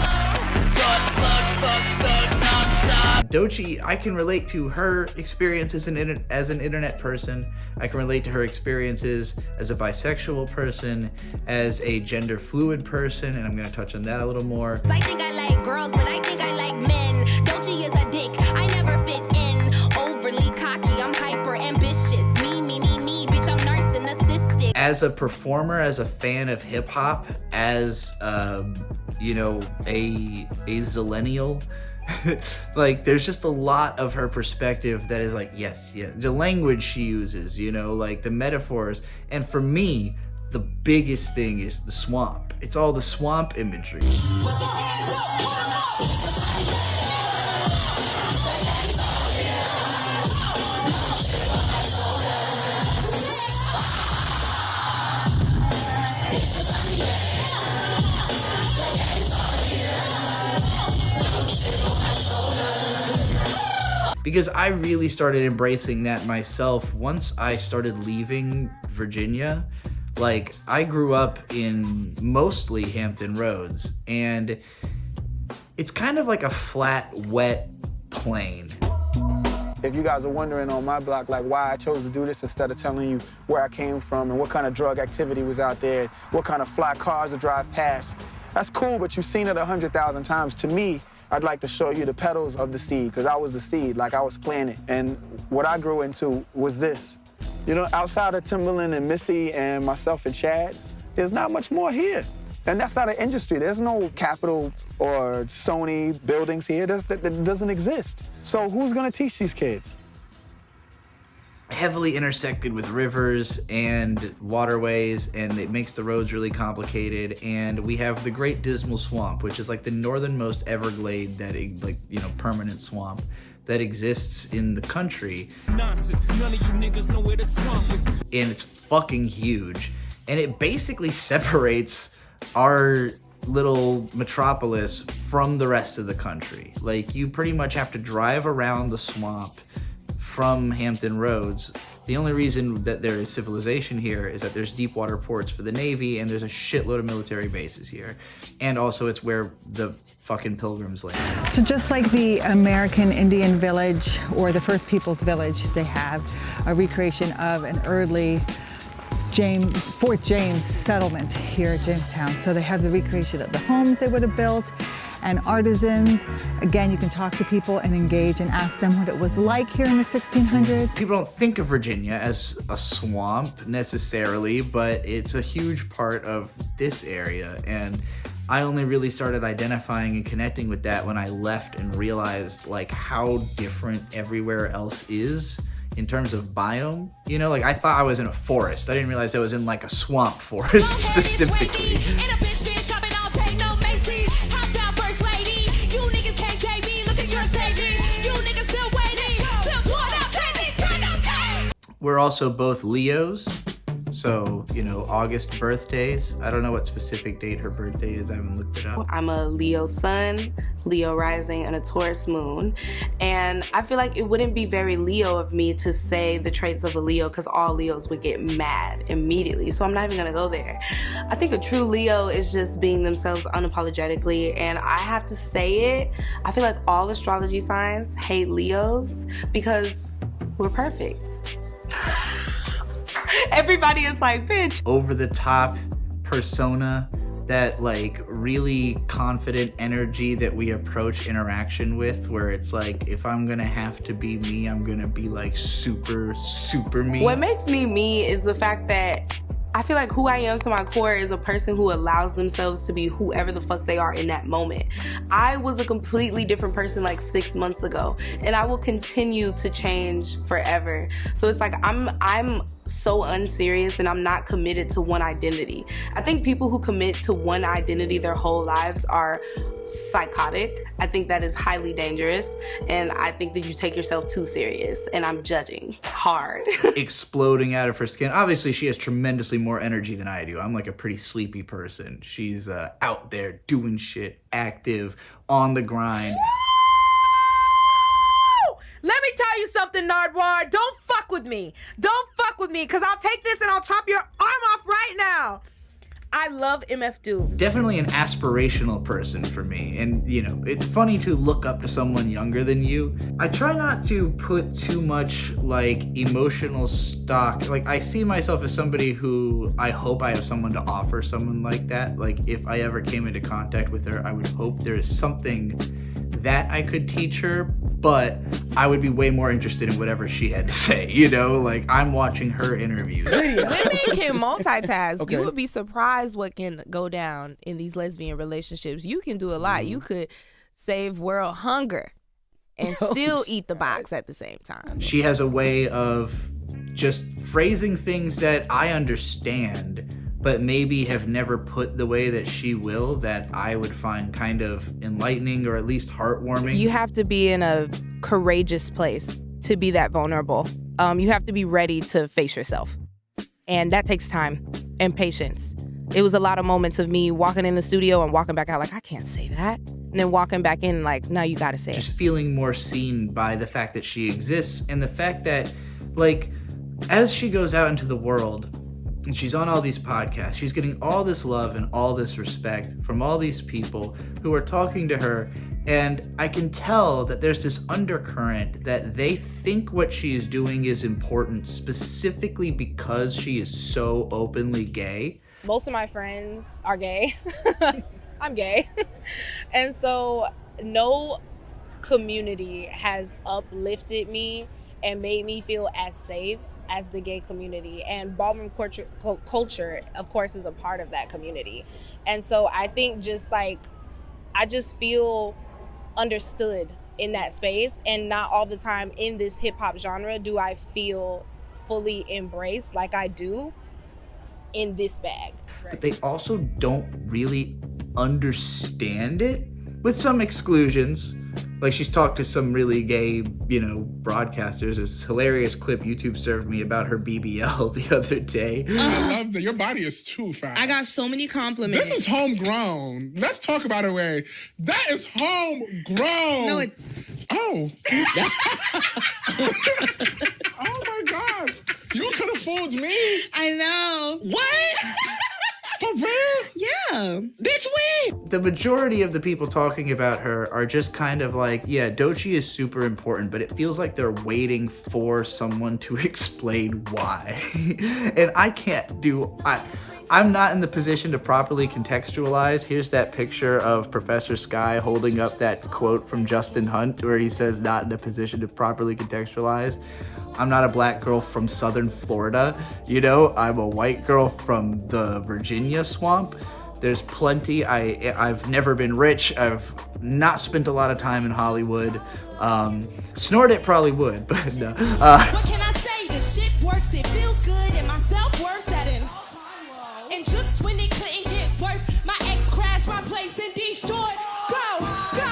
Butt plug fuck thug nonstop. Doechii, I can relate to her experience as an internet person. I can relate to her experiences as a bisexual person, as a gender fluid person, and I'm gonna touch on that a little more. I think I like girls, but I think I like men. Doechii is a dick, I never fit in. Overly cocky, I'm hyper ambitious. Me, bitch, I'm narcissistic. As a performer, as a fan of hip hop, as you know, a zillennial, like, there's just a lot of her perspective that is like, yes, the language she uses, you know, like the metaphors. And for me, the biggest thing is the swamp. It's all the swamp imagery. Because I really started embracing that myself once I started leaving Virginia. Like, I grew up in mostly Hampton Roads, and it's kind of like a flat, wet plain. If you guys are wondering on my block, like, why I chose to do this instead of telling you where I came from and what kind of drug activity was out there, what kind of fly cars to drive past, that's cool, but you've seen it 100,000 times. To me, I'd like to show you the petals of the seed, because I was the seed, like I was planted. And what I grew into was this. You know, outside of Timberland and Missy and myself and Chad, there's not much more here. And that's not an industry. There's no Capitol or Sony buildings here. That doesn't exist. So who's gonna teach these kids? Heavily intersected with rivers and waterways, and it makes the roads really complicated. And we have the Great Dismal Swamp, which is like the northernmost Everglade that, like, you know, permanent swamp that exists in the country. Nonsense. None of you niggas know where the swamp is. And it's fucking huge. And it basically separates our little metropolis from the rest of the country. Like, you pretty much have to drive around the swamp from Hampton Roads. The only reason that there is civilization here is that there's deep water ports for the Navy, and there's a shitload of military bases here. And also it's where the fucking pilgrims land. So just like the American Indian village or the First Peoples village, they have a recreation of an early Fort James settlement here at Jamestown. So they have the recreation of the homes they would have built and artisans. Again, you can talk to people and engage and ask them what it was like here in the 1600s. People don't think of Virginia as a swamp necessarily, but it's a huge part of this area. And I only really started identifying and connecting with that when I left and realized, like, how different everywhere else is in terms of biome. You know, like, I thought I was in a forest. I didn't realize I was in, like, a swamp forest specifically. We're also both Leos, So, you know, August birthdays. I don't know what specific date her birthday is. I haven't looked it up. I'm a Leo sun, Leo rising, and a Taurus moon. And I feel like it wouldn't be very Leo of me to say the traits of a Leo because all Leos would get mad immediately. So I'm not even gonna go there. I think a true Leo is just being themselves unapologetically. And I have to say it, I feel like all astrology signs hate Leos because we're perfect. Everybody is like, bitch. Over the top persona, that like really confident energy that we approach interaction with, where it's like, if I'm gonna have to be me, I'm gonna be like super me. What makes me me is the fact that I feel like who I am to my core is a person who allows themselves to be whoever the fuck they are in that moment. I was a completely different person like 6 months ago, and I will continue to change forever. So it's like I'm so unserious and I'm not committed to one identity. I think people who commit to one identity their whole lives are psychotic. I think that is highly dangerous, and I think that you take yourself too serious, and I'm judging hard. Exploding out of her skin. Obviously, she has tremendously more energy than I do. I'm like a pretty sleepy person. She's out there doing shit, active, on the grind. Let me tell you something, Nardwuar. Don't fuck with me. Don't fuck with me, because I'll take this and I'll chop your arm off right now. I love MF Doom. Definitely an aspirational person for me. And, you know, it's funny to look up to someone younger than you. I try not to put too much, like, emotional stock. Like, I see myself as somebody who I hope I have someone to offer someone like that. Like, if I ever came into contact with her, I would hope there is something that I could teach her, but I would be way more interested in whatever she had to say, you know? Like, I'm watching her interviews. Women can multitask. Okay. You would be surprised what can go down in these lesbian relationships. You can do a lot. You could save world hunger and still eat the box at the same time. She has a way of just phrasing things that I understand, but maybe have never put the way that she will, that I would find kind of enlightening or at least heartwarming. You have to be in a courageous place to be that vulnerable. You have to be ready to face yourself. And that takes time and patience. It was a lot of moments of me walking in the studio and walking back out like, I can't say that. And then walking back in like, no, you gotta say it. Just feeling more seen by the fact that she exists and the fact that, like, as she goes out into the world, and she's on all these podcasts, she's getting all this love and all this respect from all these people who are talking to her. And I can tell that there's this undercurrent that they think what she is doing is important specifically because she is so openly gay. Most of my friends are gay. I'm gay. And so no community has uplifted me and made me feel as safe as the gay community. And ballroom culture, of course, is a part of that community. And so I think just like, I just feel understood in that space, and not all the time in this hip hop genre do I feel fully embraced like I do in this bag. But they also don't really understand it, with some exclusions. Like, she's talked to some really gay, you know, broadcasters. There's this hilarious clip YouTube served me about her BBL the other day. I love that. Your body is too fat. I got so many compliments. This is homegrown. Let's talk about it, Ray. That is homegrown. No, it's... Oh. Oh, my God. You could have fooled me. I know. What? For real? Yeah. Bitch, win. The majority of the people talking about her are just kind of like, yeah, Doechii is super important, but it feels like they're waiting for someone to explain why. And I can't do... I'm not in the position to properly contextualize. Here's that picture of Professor Sky holding up that quote from Justin Hunt where he says, not in a position to properly contextualize. I'm not a black girl from southern Florida, you know? I'm a white girl from the Virginia swamp. There's plenty. I've never been rich. I've not spent a lot of time in Hollywood. Snort it probably would, but no. What can I say? The shit works, it feels good, and my self-worth at it. And just when it couldn't get worse, my ex crashed my place in Detroit. Go, go.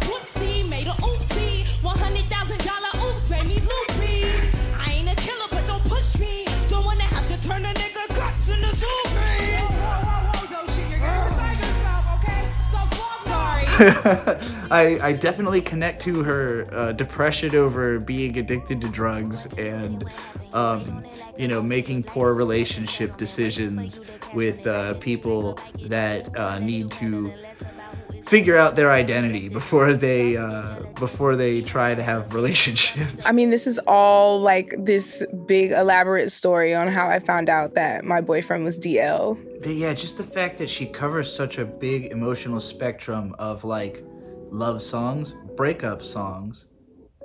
Whoopsie, made a oopsie. $100,000 oops made me loopy. I ain't a killer, but don't push me. Don't wanna have to turn a I definitely connect to her depression over being addicted to drugs and, making poor relationship decisions with people that need to figure out their identity before they try to have relationships. I mean, this is all like this big elaborate story on how I found out that my boyfriend was DL. But yeah, just the fact that she covers such a big emotional spectrum of like love songs, breakup songs,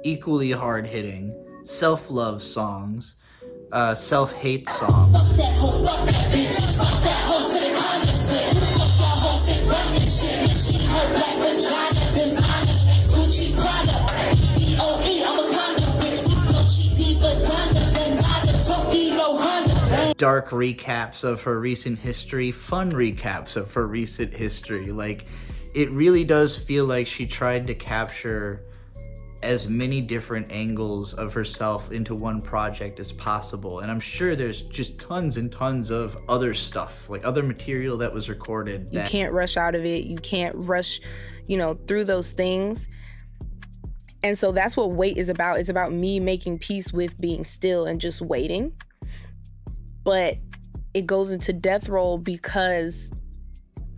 equally hard-hitting, self-love songs, self-hate songs. Dark recaps of her recent history, fun recaps of her recent history. Like, it really does feel like she tried to capture as many different angles of herself into one project as possible. And I'm sure there's just tons and tons of other stuff, like other material that was recorded. You can't rush out of it. You can't rush, through those things. And so that's what wait is about. It's about me making peace with being still and just waiting. But it goes into death roll because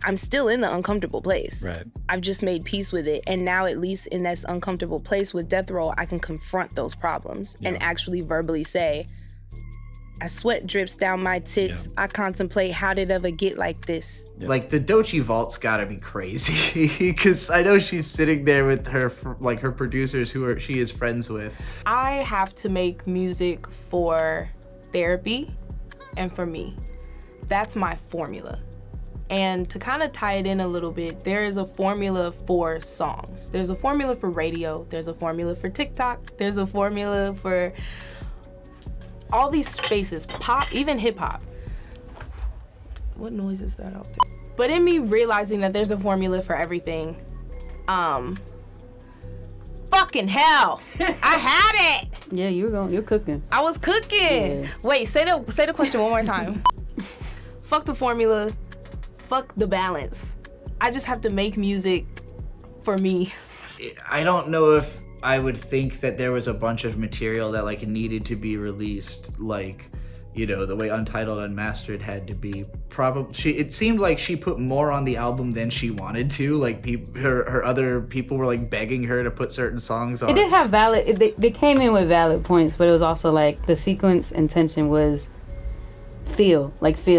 I'm still in the uncomfortable place. Right. I've just made peace with it. And now, at least in this uncomfortable place with death roll, I can confront those problems and actually verbally say, I sweat drips down my tits. I contemplate, how did it ever get like this? Like, the Doechii vault's gotta be crazy because I know she's sitting there with her producers who she is friends with. I have to make music for therapy and for me. That's my formula. And to kind of tie it in a little bit, there is a formula for songs. There's a formula for radio. There's a formula for TikTok. There's a formula for all these spaces, pop, even hip hop. What noise is that out there? But in me realizing that there's a formula for everything, fucking hell, I had it. Yeah, you're cooking. I was cooking. Yeah. Wait, say the question one more time. Fuck the formula. Fuck the balance. I just have to make music for me. I don't know if I would think that there was a bunch of material that like needed to be released, like, the way Untitled Unmastered had to be. It seemed like she put more on the album than she wanted to. Like, her other people were like begging her to put certain songs on. It did have they came in with valid points, but it was also like the sequence intention was feeling.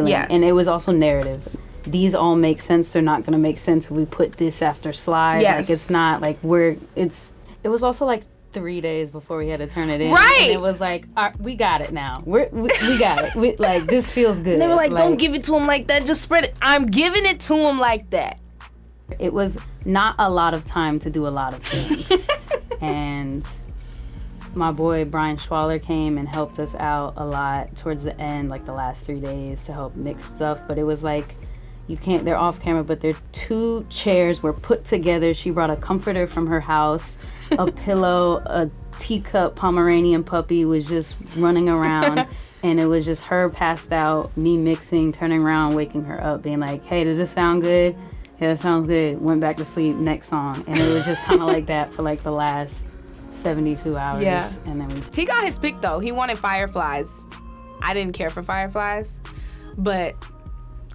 Yes. And it was also narrative. These all make sense. They're not going to make sense if we put this after slide. Yes. Like, it's not like it was also like 3 days before we had to turn it in. Right. And it was like, we got it now. We got it. Like, this feels good. And they were like, don't give it to him like that. Just spread it. I'm giving it to him like that. It was not a lot of time to do a lot of things. And my boy Brian Schwaller came and helped us out a lot towards the end, like the last 3 days, to help mix stuff. But it was like, they're off camera, but their 2 chairs were put together. She brought a comforter from her house, a pillow, a teacup Pomeranian puppy was just running around. And it was just her passed out, me mixing, turning around, waking her up, being like, hey, does this sound good? Yeah, that sounds good. Went back to sleep, next song. And it was just kind of like that for like the last 72 hours. Yeah. And then he got his pick though. He wanted Fireflies. I didn't care for Fireflies, but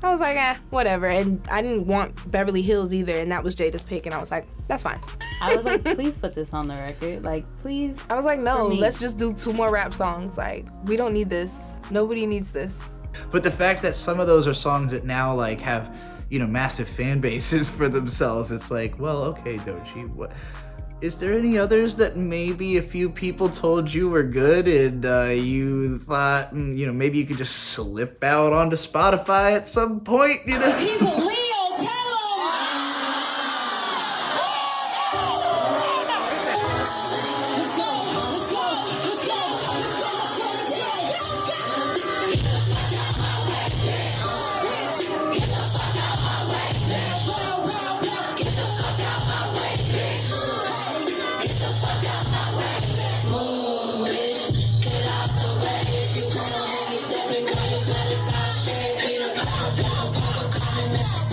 I was like, whatever. And I didn't want Beverly Hills either, and that was Jada's pick, and I was like, that's fine. I was like, please put this on the record. Like, please. I was like, no, let's just do 2 more rap songs. Like, we don't need this. Nobody needs this. But the fact that some of those are songs that now like have, massive fan bases for themselves, it's like, well, okay, Doechii, what? Is there any others that maybe a few people told you were good and you thought, maybe you could just slip out onto Spotify at some point, He's a Leo, tell him! Let's go, let's go, let's go, let's go, let's go, let's go! Get the fuck out my way, bitch! Get the fuck out my way, bitch! Get the fuck out my way, bitch! Get the fuck out my way, move, bitch! Get out the way. You come on, you stepping, girl, you better stop shit. Be the power, coming.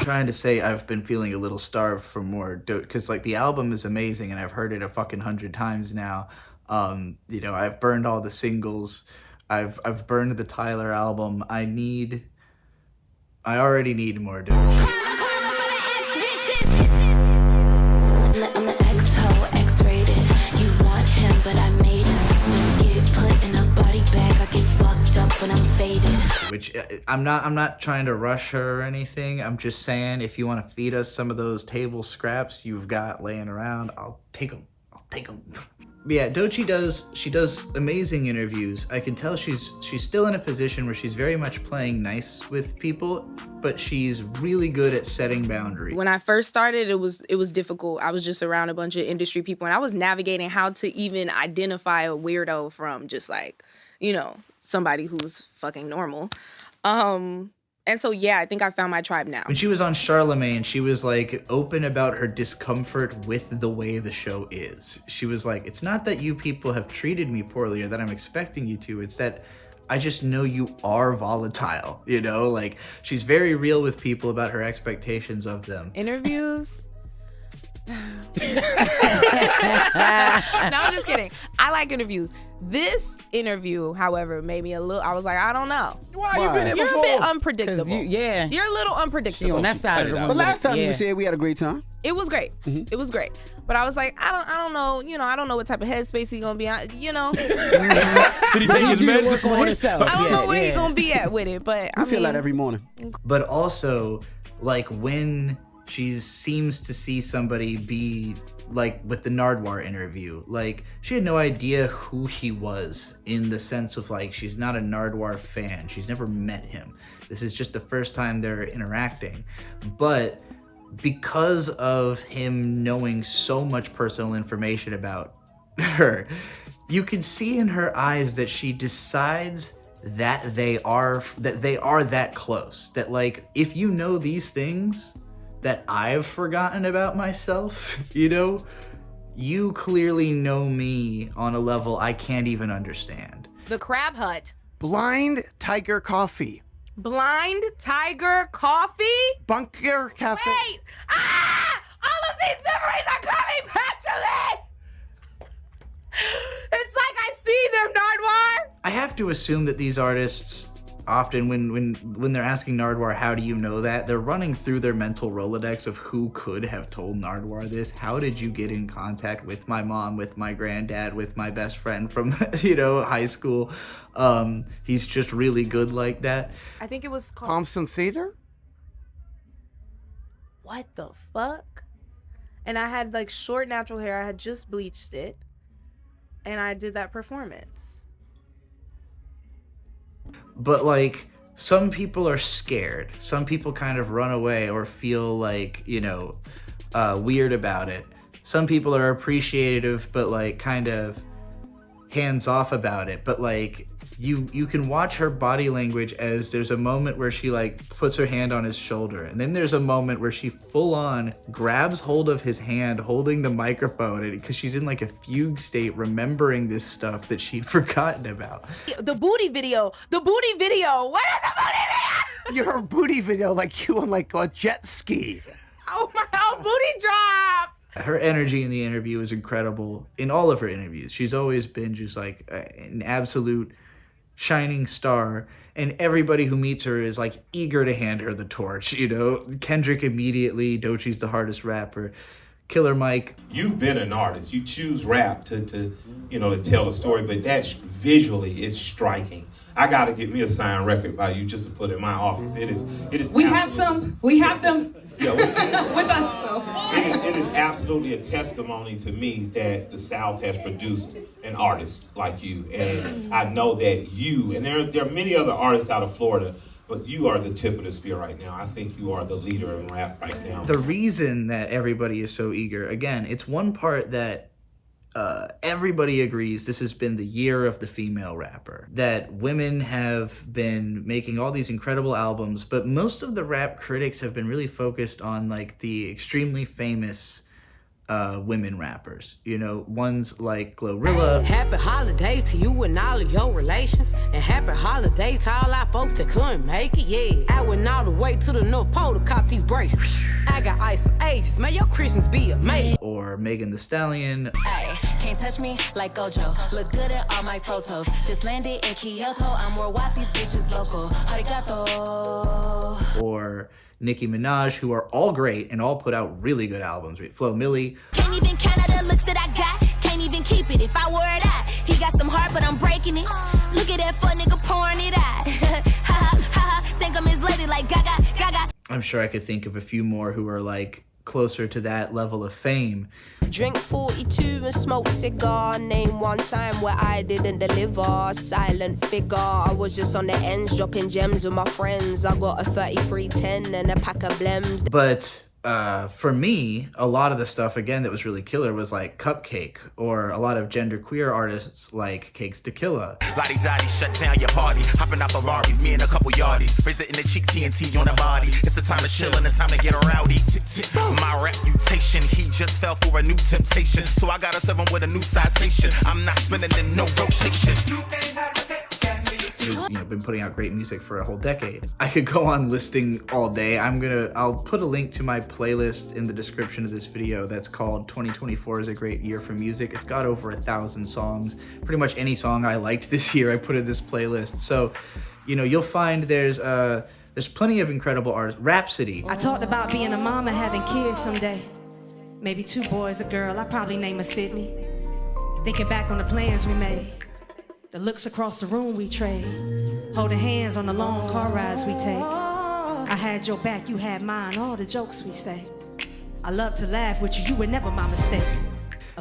trying to say I've been feeling a little starved for more because like the album is amazing and I've heard it a fucking 100 times now. I've burned all the singles. I've burned the Tyler album. I already need more Doechii. I'm the ex-ho, X-rated. You want him, but I made him. Don't get put in a body bag. I get fucked up when I'm faded. Which I'm not trying to rush her or anything. I'm just saying if you want to feed us some of those table scraps you've got laying around, I'll take them. Yeah, Doechii does amazing interviews. I can tell she's still in a position where she's very much playing nice with people, but she's really good at setting boundaries. When I first started, it was difficult. I was just around a bunch of industry people, and I was navigating how to even identify a weirdo from just like, somebody who's fucking normal. And so, yeah, I think I found my tribe now. When she was on Charlemagne, she was like open about her discomfort with the way the show is. She was like, it's not that you people have treated me poorly or that I'm expecting you to. It's that I just know you are volatile, Like, she's very real with people about her expectations of them. Interviews? No, I'm just kidding. I like interviews. This interview, however, made me I was like, I don't know. Why? You've been here You're before. a bit unpredictable. You're a little unpredictable. She on that side of the room. But last time you said we had a great time. It was great. Mm-hmm. It was great. But I was like, I don't know, I don't know what type of headspace he's gonna be on, Did he take his meds this morning? I don't know where he's gonna be at with it, but I feel that every morning. But also, like when she seems to see somebody be like with the Nardwuar interview, like she had no idea who he was in the sense of like, she's not a Nardwuar fan. She's never met him. This is just the first time they're interacting. But because of him knowing so much personal information about her, you can see in her eyes that she decides that they are that close. That like, if you know these things that I've forgotten about myself, you clearly know me on a level I can't even understand. The Crab Hut. Blind Tiger Coffee. Blind Tiger Coffee? Bunker Cafe. Wait! All of these memories are coming back to me! It's like I see them, Nardwuar! I have to assume that these artists often when they're asking Nardwuar, how do you know that? They're running through their mental Rolodex of who could have told Nardwuar this. How did you get in contact with my mom, with my granddad, with my best friend from, high school? He's just really good like that. I think it was called Thompson Theater? What the fuck? And I had like short natural hair. I had just bleached it. And I did that performance. But like, some people are scared. Some people kind of run away or feel like, weird about it. Some people are appreciative, but like kind of hands off about it. But like, you can watch her body language as there's a moment where she like puts her hand on his shoulder, and then there's a moment where she full on grabs hold of his hand holding the microphone because she's in like a fugue state, remembering this stuff that she'd forgotten about. The booty video. What is the booty video? Your booty video, like you on like a jet ski. Oh my booty drop. Her energy in the interview is incredible. In all of her interviews, she's always been just like an absolute shining star, and everybody who meets her is like eager to hand her the torch. Kendrick immediately. Doechii's the hardest rapper. Killer Mike. You've been an artist. You choose rap to tell a story, but that's visually, it's striking. I gotta get me a signed record by you just to put in my office. It is. We have some. We have them. Yeah, with us. So. It is absolutely a testimony to me that the South has produced an artist like you, and I know that you, and there are many other artists out of Florida, but you are the tip of the spear right now. I think you are the leader in rap right now. The reason that everybody is so eager, again, it's one part that everybody agrees this has been the year of the female rapper, that women have been making all these incredible albums, but most of the rap critics have been really focused on like the extremely famous women rappers, ones like Glorilla. Happy holidays to you and all of your relations, and happy holidays holiday to all our folks that couldn't make it, yeah. I went all the way to the North Pole to cop these bracelets. I got ice for ages, may your Christmas be amazing. Or Megan Thee Stallion. Ay, can't touch me like Gojo. Look good at all my photos. Just landed in Kyoto. I'm worldwide, these bitches local. Arigato. Or Nicki Minaj, who are all great and all put out really good albums. Flo Milli. Can't even count out the looks that I got. Can't even keep it if I wore it out. He got some heart, but I'm breaking it. Look at that fuck nigga pouring it out. Ha ha ha. Think I'm his lady like Gaga, Gaga. I'm sure I could think of a few more who are like closer to that level of fame. Drink 42 and smoke cigar. Name one time where I didn't deliver. Silent figure. I was just on the ends dropping gems with my friends. I got a 3310 and a pack of blems. But for me, a lot of the stuff, again, that was really killer was like CupcakKe, or a lot of genderqueer artists like Cakes to Killa. Lottie Dottie, shut down your party. Hopping out Ferraris, me and a couple yardies. Raise it in the cheek, TNT on the body. It's the time to chill and the time to get rowdy. My reputation, he just fell for a new temptation. So I gotta serve him with a new citation. I'm not spinning in no rotation. Who's, been putting out great music for a whole decade. I could go on listing all day. I'll put a link to my playlist in the description of this video that's called 2024 is a Great Year for Music. It's got over 1,000 songs. Pretty much any song I liked this year I put in this playlist. So, you'll find there's plenty of incredible artists. Rhapsody. I talked about being a mom and having kids someday. Maybe 2 boys, a girl. I probably name her Sydney. Thinking back on the plans we made. The looks across the room we trade, holding hands on the long car rides we take. I had your back, you had mine, all the jokes we say. I love to laugh with you, you were never my mistake.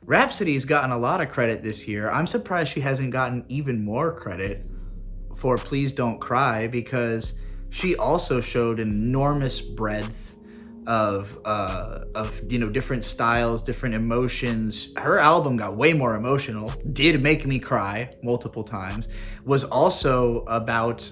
Rhapsody's gotten a lot of credit this year. I'm surprised she hasn't gotten even more credit for Please Don't Cry, because she also showed an enormous breadth of different styles, different emotions. Her album got way more emotional, did make me cry multiple times, was also about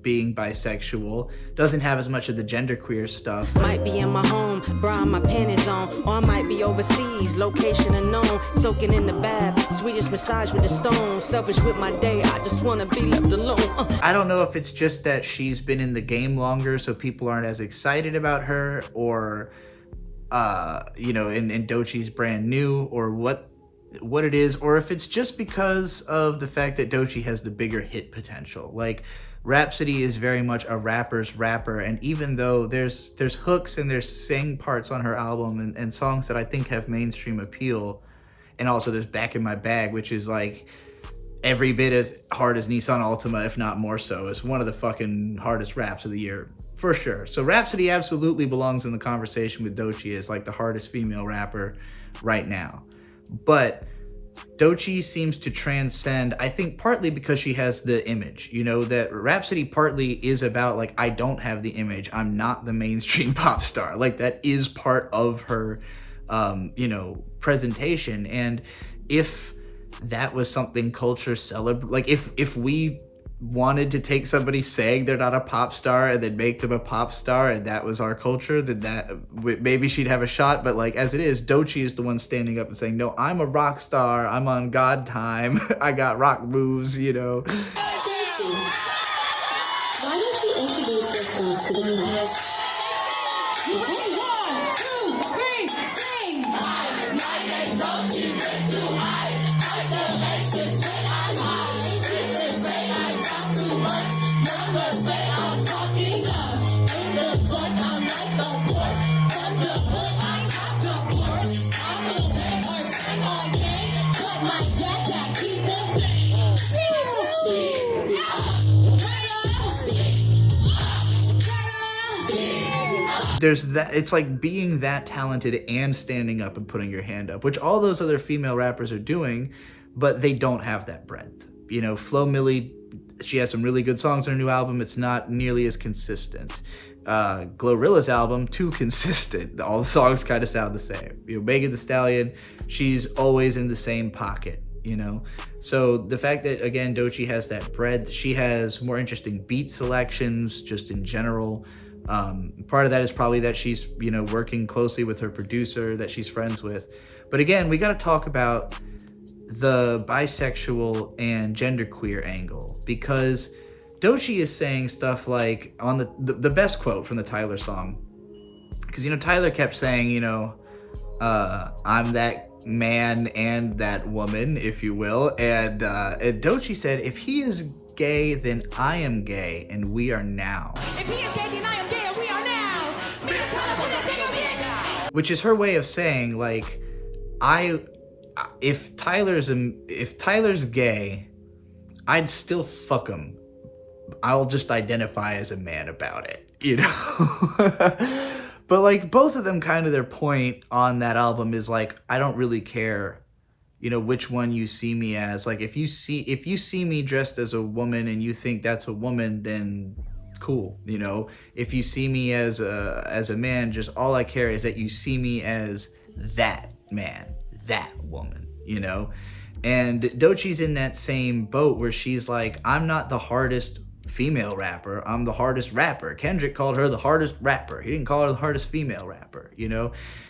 being bisexual, doesn't have as much of the genderqueer stuff. Might be in my home, bra my panties on, or I might be overseas, location unknown, soaking in the bath, Swedish massage with the stone, selfish with my day, I just wanna be left alone. I don't know if it's just that she's been in the game longer, so people aren't as excited about her, or and Doechii's brand new, or what it is, or if it's just because of the fact that Doechii has the bigger hit potential. Like, Rhapsody is very much a rapper's rapper, and even though there's hooks and there's sing parts on her album and songs that I think have mainstream appeal, and also there's Back in My Bag, which is like every bit as hard as Nissan Altima, if not more so. It's one of the fucking hardest raps of the year, for sure. So Rhapsody absolutely belongs in the conversation with Doechii as like the hardest female rapper right now. But Doechii seems to transcend, I think, partly because she has the image, that Rhapsody partly is about, like, I don't have the image. I'm not the mainstream pop star. Like, that is part of her, presentation. And if that was something culture like, if we wanted to take somebody saying they're not a pop star and then make them a pop star, and that was our culture, then that maybe she'd have a shot. But like, as it is, Doechii is the one standing up and saying, no, I'm a rock star, I'm on God time, I got rock moves. Doechii, why don't you introduce yourself to the class? Okay, 1, 2, 3, sing! Hi, my name's Doechii, been too high. I feel anxious when I'm high. Bitches say I talk too much. Numbers say I'm talking up. In the dark, I'm like a port. From the hood, I have the porch. I'm a bad say I can't, but my dad can't keep the bang. There's that. It's like being that talented and standing up and putting your hand up, which all those other female rappers are doing, but they don't have that breadth. Flo Milli, she has some really good songs on her new album. It's not nearly as consistent. Glorilla's album, too consistent. All the songs kind of sound the same. Megan Thee Stallion, she's always in the same pocket. So the fact that, again, Doechii has that breadth, she has more interesting beat selections just in general. Part of that is probably that she's, working closely with her producer that she's friends with. But again, we got to talk about the bisexual and genderqueer angle, because Doechii is saying stuff like on the best quote from the Tyler song, because Tyler kept saying, I'm that man and that woman, if you will, and Doechii said, if he is gay, then I am gay, and we are now. If he is gay, then I am gay, and we are now. Which is her way of saying, like, if Tyler's gay, I'd still fuck him. I'll just identify as a man about it, But like both of them, kind of their point on that album is like, I don't really care, which one you see me as. Like if you see me dressed as a woman and you think that's a woman, then cool. If you see me as a man, just all I care is that you see me as that man, that woman, And Doechii's in that same boat where she's like, I'm not the hardest female rapper, I'm the hardest rapper. Kendrick called her the hardest rapper. He didn't call her the hardest female rapper,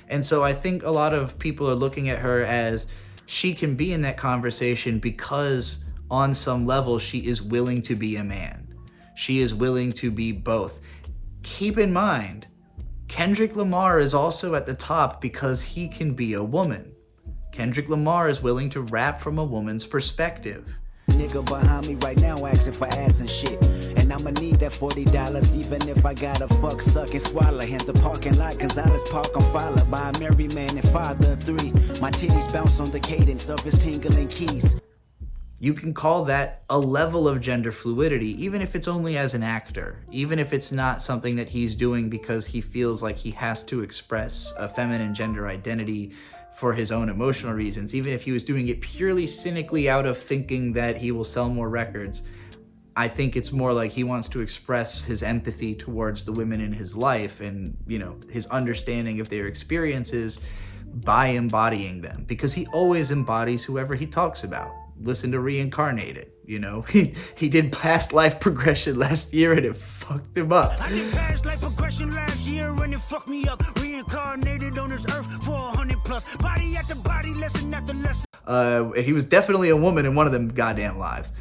And so I think a lot of people are looking at her as she can be in that conversation because on some level she is willing to be a man. She is willing to be both. Keep in mind, Kendrick Lamar is also at the top because he can be a woman. Kendrick Lamar is willing to rap from a woman's perspective. Nigga behind me right now asking for ass and shit. And I'ma need that $40 even if I gotta fuck, suck, and swallow. Hit the parking lot cause I just park on follow by a married man and father of 3. My titties bounce on the cadence of his tingling keys. You can call that a level of gender fluidity, even if it's only as an actor, even if it's not something that he's doing because he feels like he has to express a feminine gender identity for his own emotional reasons, even if he was doing it purely cynically out of thinking that he will sell more records. I think it's more like he wants to express his empathy towards the women in his life and, his understanding of their experiences by embodying them, because he always embodies whoever he talks about. Listen to Reincarnated, he did past life progression last year and it fucked him up. I did past life progression last year and it fucked me up. Reincarnated on this earth for 100+. Body after body, lesson after lesson. He was definitely a woman in one of them goddamn lives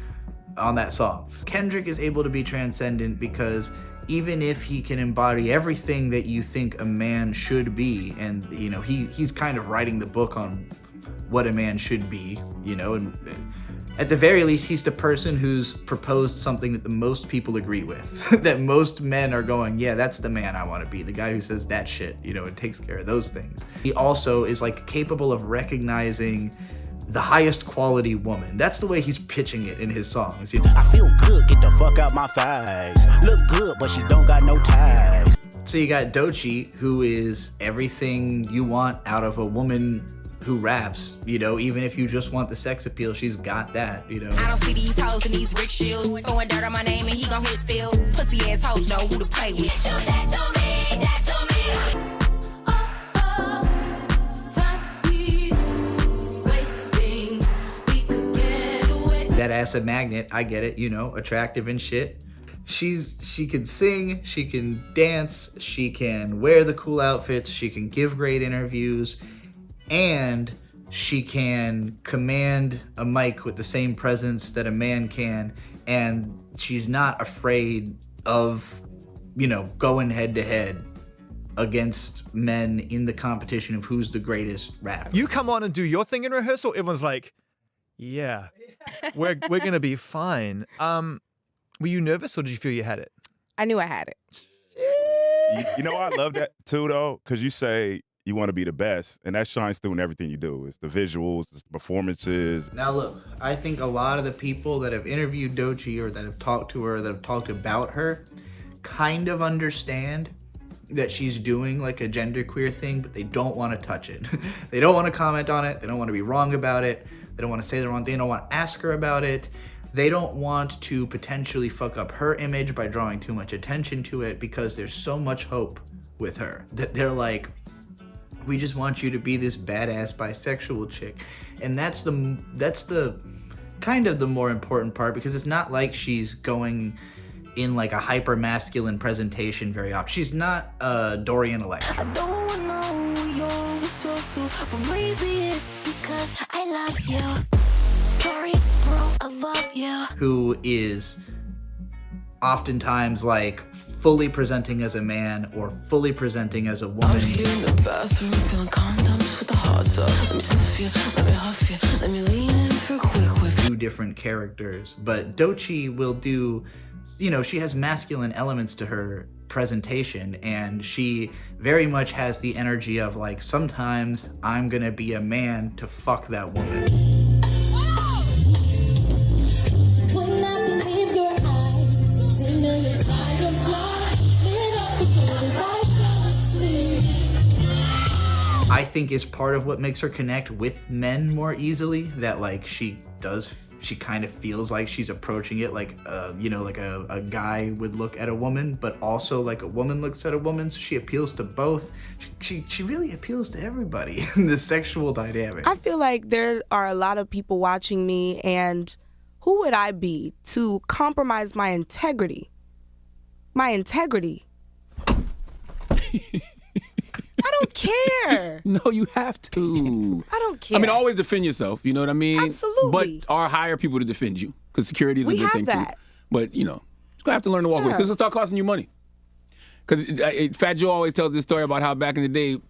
on that song. Kendrick is able to be transcendent because even if he can embody everything that you think a man should be, and he's kind of writing the book on what a man should be, and at the very least, he's the person who's proposed something that the most people agree with, that most men are going, yeah, that's the man I want to be, the guy who says that shit, and takes care of those things. He also is like capable of recognizing the highest quality woman. That's the way he's pitching it in his songs. I feel good, get the fuck out my face. Look good, but she don't got no ties. So you got Doechii, who is everything you want out of a woman who raps, even if you just want the sex appeal, she's got that, I don't see these hoes in these rich shields throwing dirt on my name and he gon' hit still. Pussy ass hoes know who to play with. Show that to me, that to me. That ass a magnet, I get it, attractive and shit. She can sing, she can dance, she can wear the cool outfits, she can give great interviews, and she can command a mic with the same presence that a man can, and she's not afraid of, going head to head against men in the competition of who's the greatest rapper. You come on and do your thing in rehearsal, everyone's like, yeah, we're gonna be fine. Were you nervous or did you feel you had it? I knew I had it. I love that too, though, because you say you want to be the best, and that shines through in everything you do. It's the visuals, it's the performances. Now look, I think a lot of the people that have interviewed Doechii or that have talked to her, that have talked about her, kind of understand that she's doing like a genderqueer thing, but they don't want to touch it. They don't want to comment on it. They don't want to be wrong about it. They don't want to say the wrong thing. They don't want to ask her about it. They don't want to potentially fuck up her image by drawing too much attention to it, because there's so much hope with her that they're like, we just want you to be this badass bisexual chick. And that's the kind of the more important part, because it's not like she's going in like a hyper masculine presentation very often. She's not Dorian Electra. I don't wanna know you always so soon, but maybe it's because I love you. Sorry, bro, I love you. Who is oftentimes like fully presenting as a man or fully presenting as a woman. Out here in the bathroom, feeling condoms with the hot tub. Let me sniff you, let me huff you, let me lean in for a quick whiff. Two different characters, but Doechii will do, you know, she has masculine elements to her presentation, and she very much has the energy of like, sometimes I'm gonna be a man to fuck that woman. I think is part of what makes her connect with men more easily, that like she kind of feels like she's approaching it like you know, like a guy would look at a woman, but also like a woman looks at a woman, so she appeals to both. She really appeals to everybody in this sexual dynamic. I feel like there are a lot of people watching me, and who would I be to compromise my integrity? My integrity. I don't care. No, you have to. I don't care. I mean, always defend yourself. You know what I mean? Absolutely. But or hire people to defend you, because security is a We good have thing that. too. But you know, you're gonna have to learn to walk away. Yeah. Because it'll start costing you money. Because Fat Joe always tells this story about how back in the day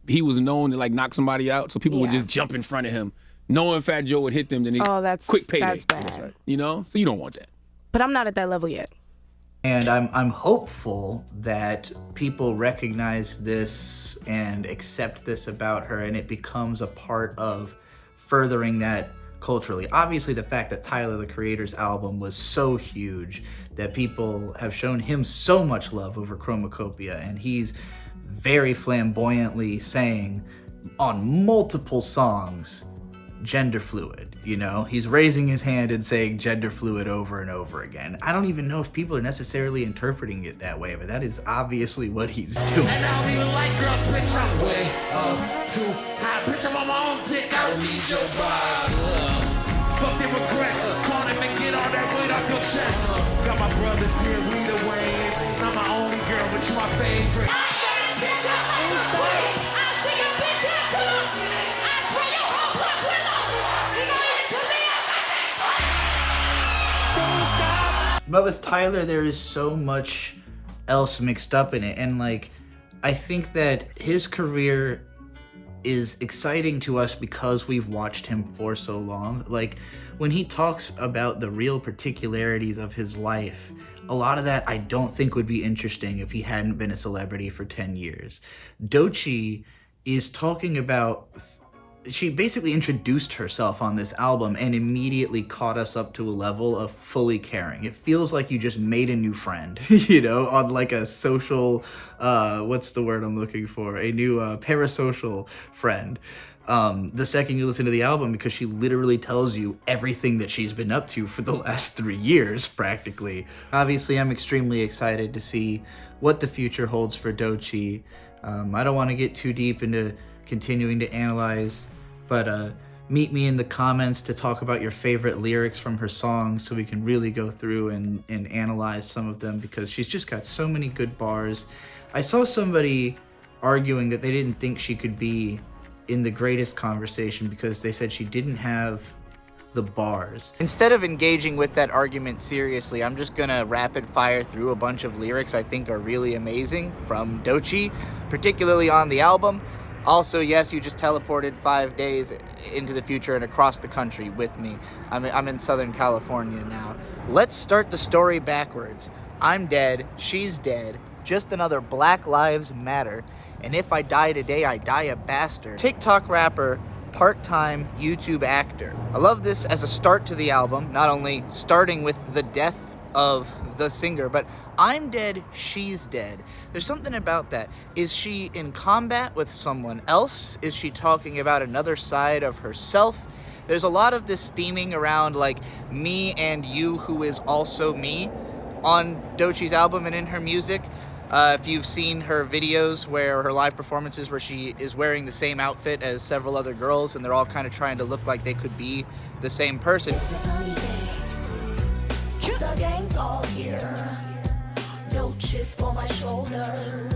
he was known to like knock somebody out, so people would just jump in front of him, knowing Fat Joe would hit them. Then that's quick payday. That's bad. You know, so you don't want that. But I'm not at that level yet. And I'm hopeful that people recognize this and accept this about her, and it becomes a part of furthering that culturally. Obviously, the fact that Tyler, the Creator's album was so huge that people have shown him so much love over Chromacopia, and he's very flamboyantly saying on multiple songs, gender fluid, you know? He's raising his hand and saying gender fluid over and over again. I don't even know if people are necessarily interpreting it that way, but that is obviously what he's doing. And I don't even like girls, bitch, I'm way up too high. Bitch, I'm on my own dick, I don't need your vibe. Fuck the regrets, call him and get all that weight off your chest. Got my brothers here, we the ways. Not my only girl, but you my favorite. But with Tyler, there is so much else mixed up in it. And like, I think that his career is exciting to us because we've watched him for so long. Like, when he talks about the real particularities of his life, a lot of that I don't think would be interesting if he hadn't been a celebrity for 10 years. Doechii is talking about, she basically introduced herself on this album and immediately caught us up to a level of fully caring. It feels like you just made a new friend, you know, on like a social, what's the word I'm looking for? A new parasocial friend. The second you listen to the album, because she literally tells you everything that she's been up to for the last 3 years, practically. Obviously, I'm extremely excited to see what the future holds for Doechii. I don't want to get too deep into continuing to analyze, but meet me in the comments to talk about your favorite lyrics from her songs so we can really go through and analyze some of them, because she's just got so many good bars. I saw somebody arguing that they didn't think she could be in the greatest conversation because they said she didn't have the bars. Instead of engaging with that argument seriously, I'm just gonna rapid fire through a bunch of lyrics I think are really amazing from Doechii, particularly on the album. Also, yes, you just teleported 5 days into the future and across the country with me. I'm in Southern California now. Let's start the story backwards. I'm dead, she's dead, just another Black Lives Matter. And if I die today, I die a bastard. TikTok rapper, part-time YouTube actor. I love this as a start to the album, not only starting with the death of the singer, but I'm dead, she's dead. There's something about that. Is she in combat with someone else? Is she talking about another side of herself? There's a lot of this theming around like me and you who is also me on Doechii's album and in her music. If you've seen her videos where her live performances where she is wearing the same outfit as several other girls and they're all kind of trying to look like they could be the same person. The gang's all here. No chip on my shoulder.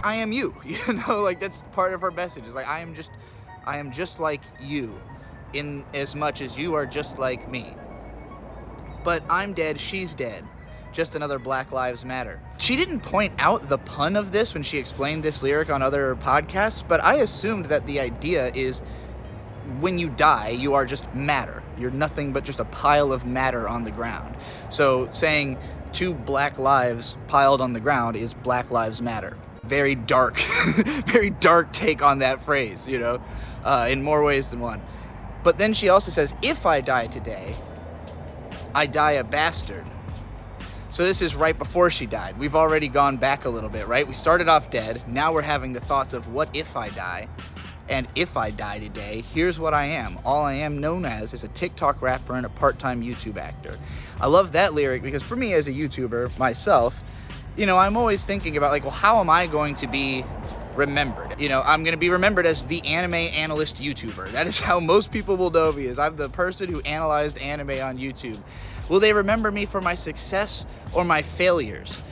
I am you, you know, like that's part of her message. It's like I am just like you, in as much as you are just like me. but I'm dead, she's dead. Just another Black Lives Matter. She didn't point out the pun of this when she explained this lyric on other podcasts, but I assumed that the idea is when you die, you are just matter. You're nothing but just a pile of matter on the ground. So saying 2 black lives piled on the ground is Black Lives Matter. Very dark, very dark take on that phrase, you know, in more ways than one. But then she also says, if I die today, I die a bastard. So this is right before she died. We've already gone back a little bit, right? We started off dead. Now we're having the thoughts of what if I die? And if I die today, here's what I am. All I am known as is a TikTok rapper and a part-time YouTube actor. I love that lyric because for me as a YouTuber myself, you know, I'm always thinking about like, well, how am I going to be remembered? You know, I'm going to be remembered as the anime analyst YouTuber. That is how most people will know me, is I'm the person who analyzed anime on YouTube. Will they remember me for my success or my failures?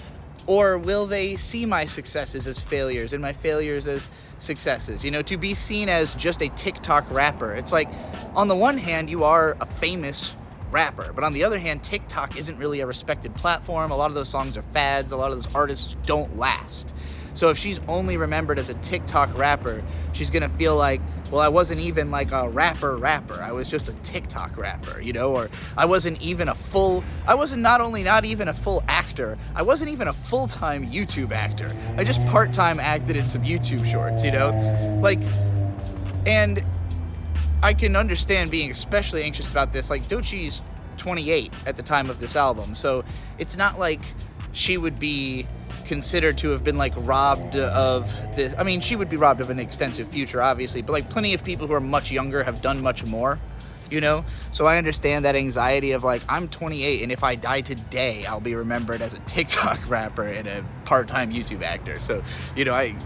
Or will they see my successes as failures and my failures as successes? You know, to be seen as just a TikTok rapper. It's like, on the one hand, you are a famous rapper, but on the other hand, TikTok isn't really a respected platform. A lot of those songs are fads. A lot of those artists don't last. So if she's only remembered as a TikTok rapper, she's gonna feel like, well, I wasn't even like a rapper. I was just a TikTok rapper, you know, or I wasn't even not even a full actor. I wasn't even a full-time YouTube actor. I just part-time acted in some YouTube shorts, you know? Like, and I can understand being especially anxious about this. Like, Doechii's 28 at the time of this album, so it's not like she would be considered to have been like robbed of this. I mean, she would be robbed of an extensive future, obviously, but like plenty of people who are much younger have done much more, you know? So I understand that anxiety of like, I'm 28 and if I die today, I'll be remembered as a TikTok rapper and a part-time YouTube actor. So, you know, I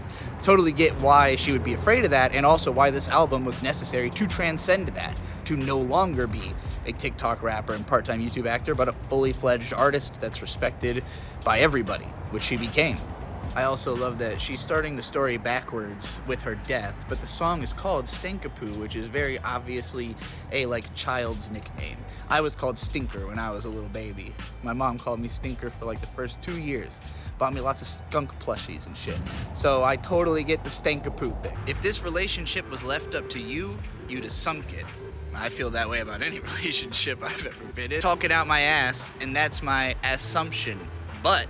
totally get why she would be afraid of that, and also why this album was necessary to transcend that, to no longer be a TikTok rapper and part-time YouTube actor, but a fully fledged artist that's respected by everybody, which she became. I also love that she's starting the story backwards with her death, but the song is called Stinkapoo, which is very obviously a like child's nickname. I was called Stinker when I was a little baby. My mom called me Stinker for like the first 2 years. Bought me lots of skunk plushies and shit. So I totally get the Stinkapoo thing. If this relationship was left up to you, you'd have sunk it. I feel that way about any relationship I've ever been in. Talking out my ass, and that's my assumption. But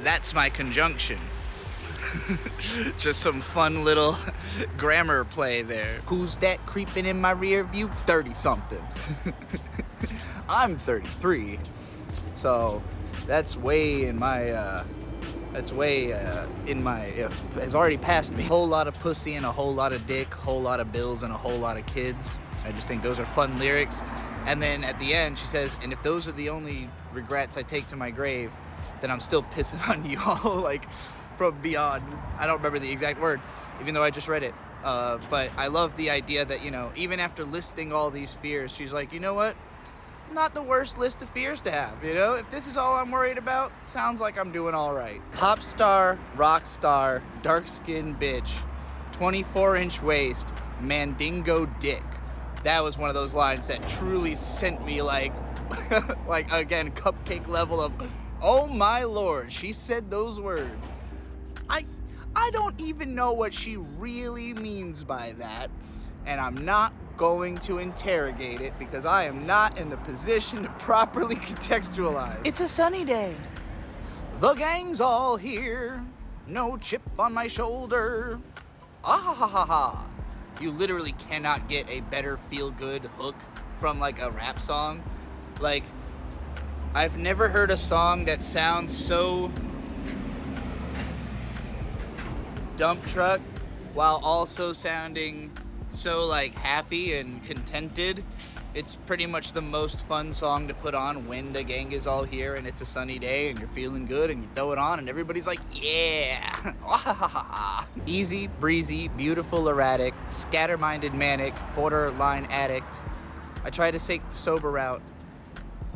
that's my conjunction. Just some fun little grammar play there. Who's that creeping in my rear view? 30-something. I'm 33. So that's way in my, has already passed me. Whole lot of pussy and a whole lot of dick, whole lot of bills and a whole lot of kids. I just think those are fun lyrics. And then at the end, she says, and if those are the only regrets I take to my grave, then I'm still pissing on you all, like, from beyond. I don't remember the exact word, even though I just read it. But I love the idea that, you know, even after listing all these fears, she's like, you know what? Not the worst list of fears to have, you know? If this is all I'm worried about, sounds like I'm doing all right. Pop star, rock star, dark-skinned bitch, 24-inch waist, mandingo dick. That was one of those lines that truly sent me like, like again, cupcake level of, oh my lord, she said those words. I don't even know what she really means by that, and I'm not going to interrogate it because I am not in the position to properly contextualize. It's a sunny day. The gang's all here. No chip on my shoulder. Ah ha ha ha ha. You literally cannot get a better feel-good hook from like a rap song. Like, I've never heard a song that sounds so dump truck while also sounding so like happy and contented. It's pretty much the most fun song to put on when the gang is all here and it's a sunny day and you're feeling good and you throw it on and everybody's like, yeah. Easy, breezy, beautiful, erratic, scatter-minded, manic, borderline addict. I try to take the sober route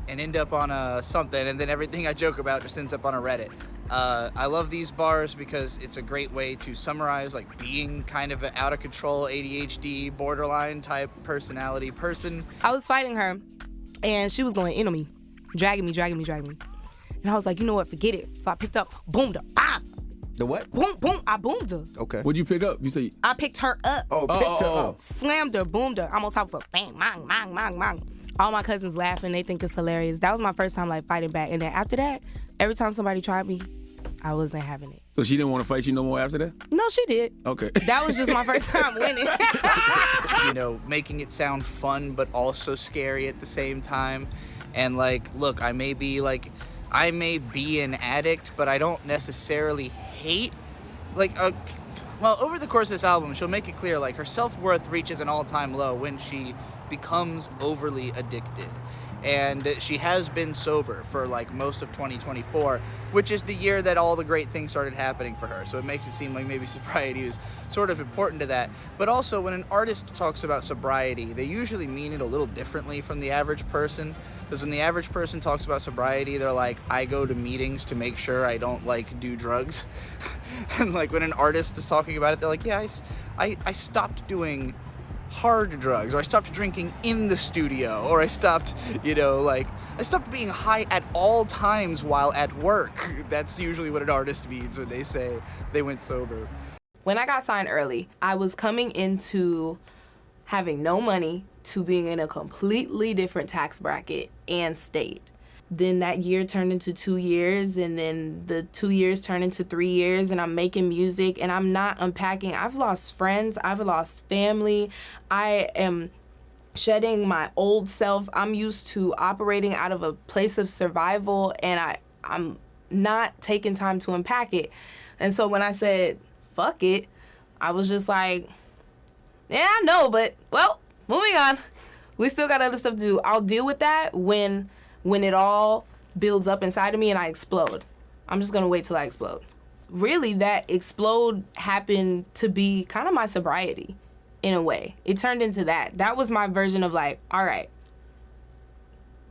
and end up on a something, and then everything I joke about just ends up on a Reddit. I love these bars because it's a great way to summarize like being kind of an out of control ADHD borderline type personality person. I was fighting her and she was going in on me. dragging me. And I was like, you know what, forget it. So I picked up, boomed her, bam. The what? Boom, boom, I boomed her. Okay. What'd you pick up? You say I picked her up. Oh, picked her up. Slammed her, boomed her. I'm on top of her, bang, mang, mang, mang, mang. All my cousins laughing, they think it's hilarious. That was my first time like fighting back. And then after that, every time somebody tried me, I wasn't having it. So she didn't want to fight you no more after that? No, she did. Okay. That was just my first time winning. You know, making it sound fun but also scary at the same time. And like, look, I may be an addict, but I don't necessarily hate. Like, well, over the course of this album, she'll make it clear, like, her self-worth reaches an all-time low when she becomes overly addicted. And she has been sober for, like, most of 2024, which is the year that all the great things started happening for her. So it makes it seem like maybe sobriety is sort of important to that. But also, when an artist talks about sobriety, they usually mean it a little differently from the average person. Because when the average person talks about sobriety, they're like, I go to meetings to make sure I don't, like, do drugs. And, like, when an artist is talking about it, they're like, yeah, I stopped doing hard drugs, or I stopped drinking in the studio, or I stopped, I stopped being high at all times while at work. That's usually what an artist means when they say they went sober. When I got signed early, I was coming into having no money to being in a completely different tax bracket and state. Then that year turned into 2 years, and then the 2 years turned into 3 years, and I'm making music, and I'm not unpacking. I've lost friends, I've lost family. I am shedding my old self. I'm used to operating out of a place of survival, and I'm not taking time to unpack it. And so when I said, fuck it, I was just like, yeah, I know, but, well, moving on. We still got other stuff to do. I'll deal with that when it all builds up inside of me and I explode. I'm just gonna wait till I explode. Really, that explode happened to be kind of my sobriety, in a way. It turned into that. That was my version of like, all right,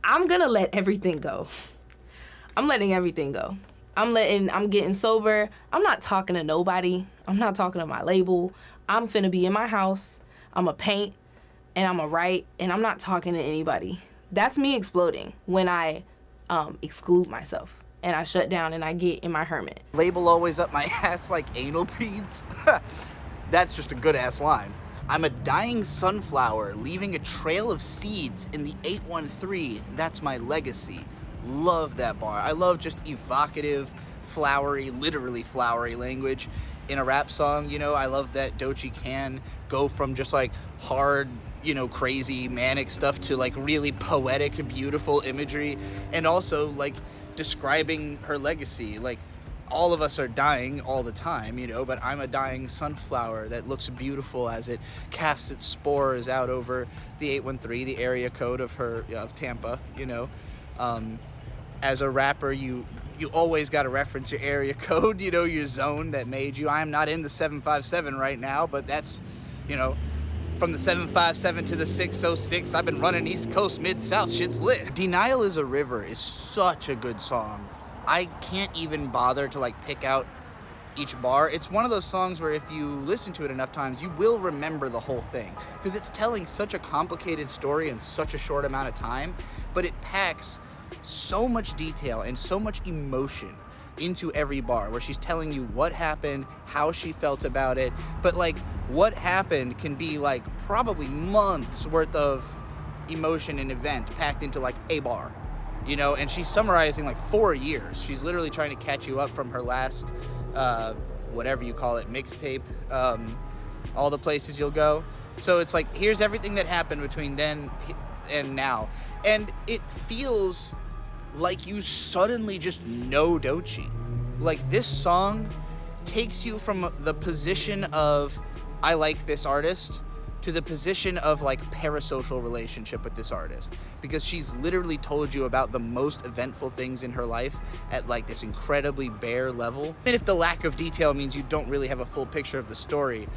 I'm gonna let everything go. I'm letting everything go. I'm getting sober. I'm not talking to nobody. I'm not talking to my label. I'm finna be in my house. I'ma paint and I'ma write, and I'm not talking to anybody. That's me exploding when I exclude myself and I shut down and I get in my hermit. Label always up my ass like anal beads. That's just a good ass line. I'm a dying sunflower leaving a trail of seeds in the 813. That's my legacy. Love that bar. I love just evocative, flowery, literally flowery language in a rap song. I love that Doechii can go from just like hard, crazy manic stuff to like really poetic, beautiful imagery, and also like describing her legacy. Like, all of us are dying all the time, but I'm a dying sunflower that looks beautiful as it casts its spores out over the 813, the area code of Tampa. As a rapper, you always got to reference your area code, your zone that made you. I'm not in the 757 right now, but that's, from the 757 to the 606, I've been running East Coast, Mid-South, shit's lit. Denial is a River is such a good song. I can't even bother to like pick out each bar. It's one of those songs where if you listen to it enough times, you will remember the whole thing, because it's telling such a complicated story in such a short amount of time, but it packs so much detail and so much emotion into every bar, where she's telling you what happened, how she felt about it, but like what happened can be like probably months worth of emotion and event packed into like a bar, and she's summarizing like 4 years. She's literally trying to catch you up from her last whatever you call it, mixtape, All the Places You'll Go. So it's like, here's everything that happened between then and now, and it feels like you suddenly just know Doechii. Like, this song takes you from the position of I like this artist to the position of like parasocial relationship with this artist, because she's literally told you about the most eventful things in her life at like this incredibly bare level. And if the lack of detail means you don't really have a full picture of the story,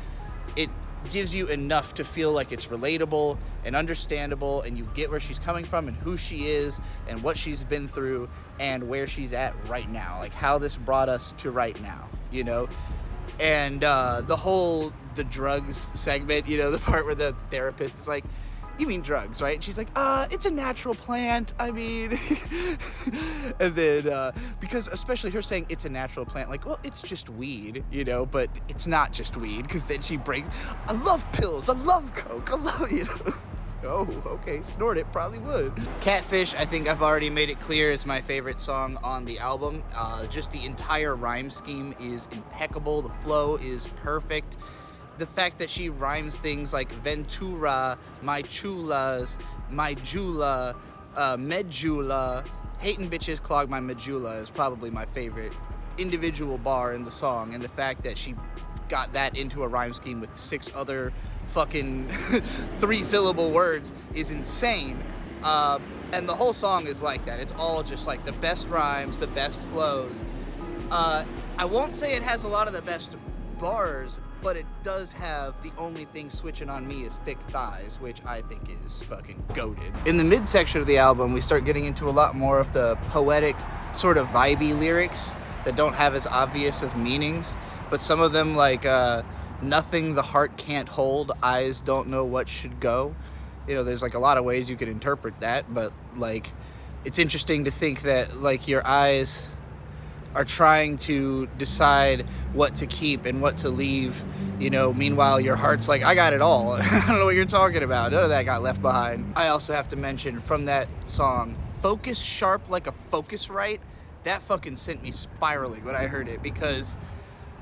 it gives you enough to feel like it's relatable and understandable, and you get where she's coming from and who she is and what she's been through and where she's at right now, like how this brought us to right now, and the drugs segment, the part where the therapist is like, you mean drugs, right? And she's like, it's a natural plant. I mean, and then, because especially her saying it's a natural plant, like, well, it's just weed, you know, but it's not just weed, because then she breaks, I love pills, I love coke, I love, you know. Oh, okay, snort it, probably would. Catfish, I think I've already made it clear, is my favorite song on the album. Just the entire rhyme scheme is impeccable. The flow is perfect. The fact that she rhymes things like Ventura, my chulas, my jula, medulla, hating bitches clog my medulla is probably my favorite individual bar in the song. And the fact that she got that into a rhyme scheme with 6 other fucking 3-syllable words is insane. And the whole song is like that. It's all just like the best rhymes, the best flows. I won't say it has a lot of the best bars, but it does have the only thing switching on me is thick thighs, which I think is fucking goated. In the midsection of the album, we start getting into a lot more of the poetic, sort of vibey lyrics that don't have as obvious of meanings, but some of them like, nothing the heart can't hold, eyes don't know what should go. You know, there's like a lot of ways you could interpret that, but like, it's interesting to think that like your eyes are trying to decide what to keep and what to leave, you know, meanwhile your heart's like, I got it all. I don't know what you're talking about. None of that got left behind. I also have to mention from that song, focus sharp like a Focusrite, that fucking sent me spiraling when I heard it, because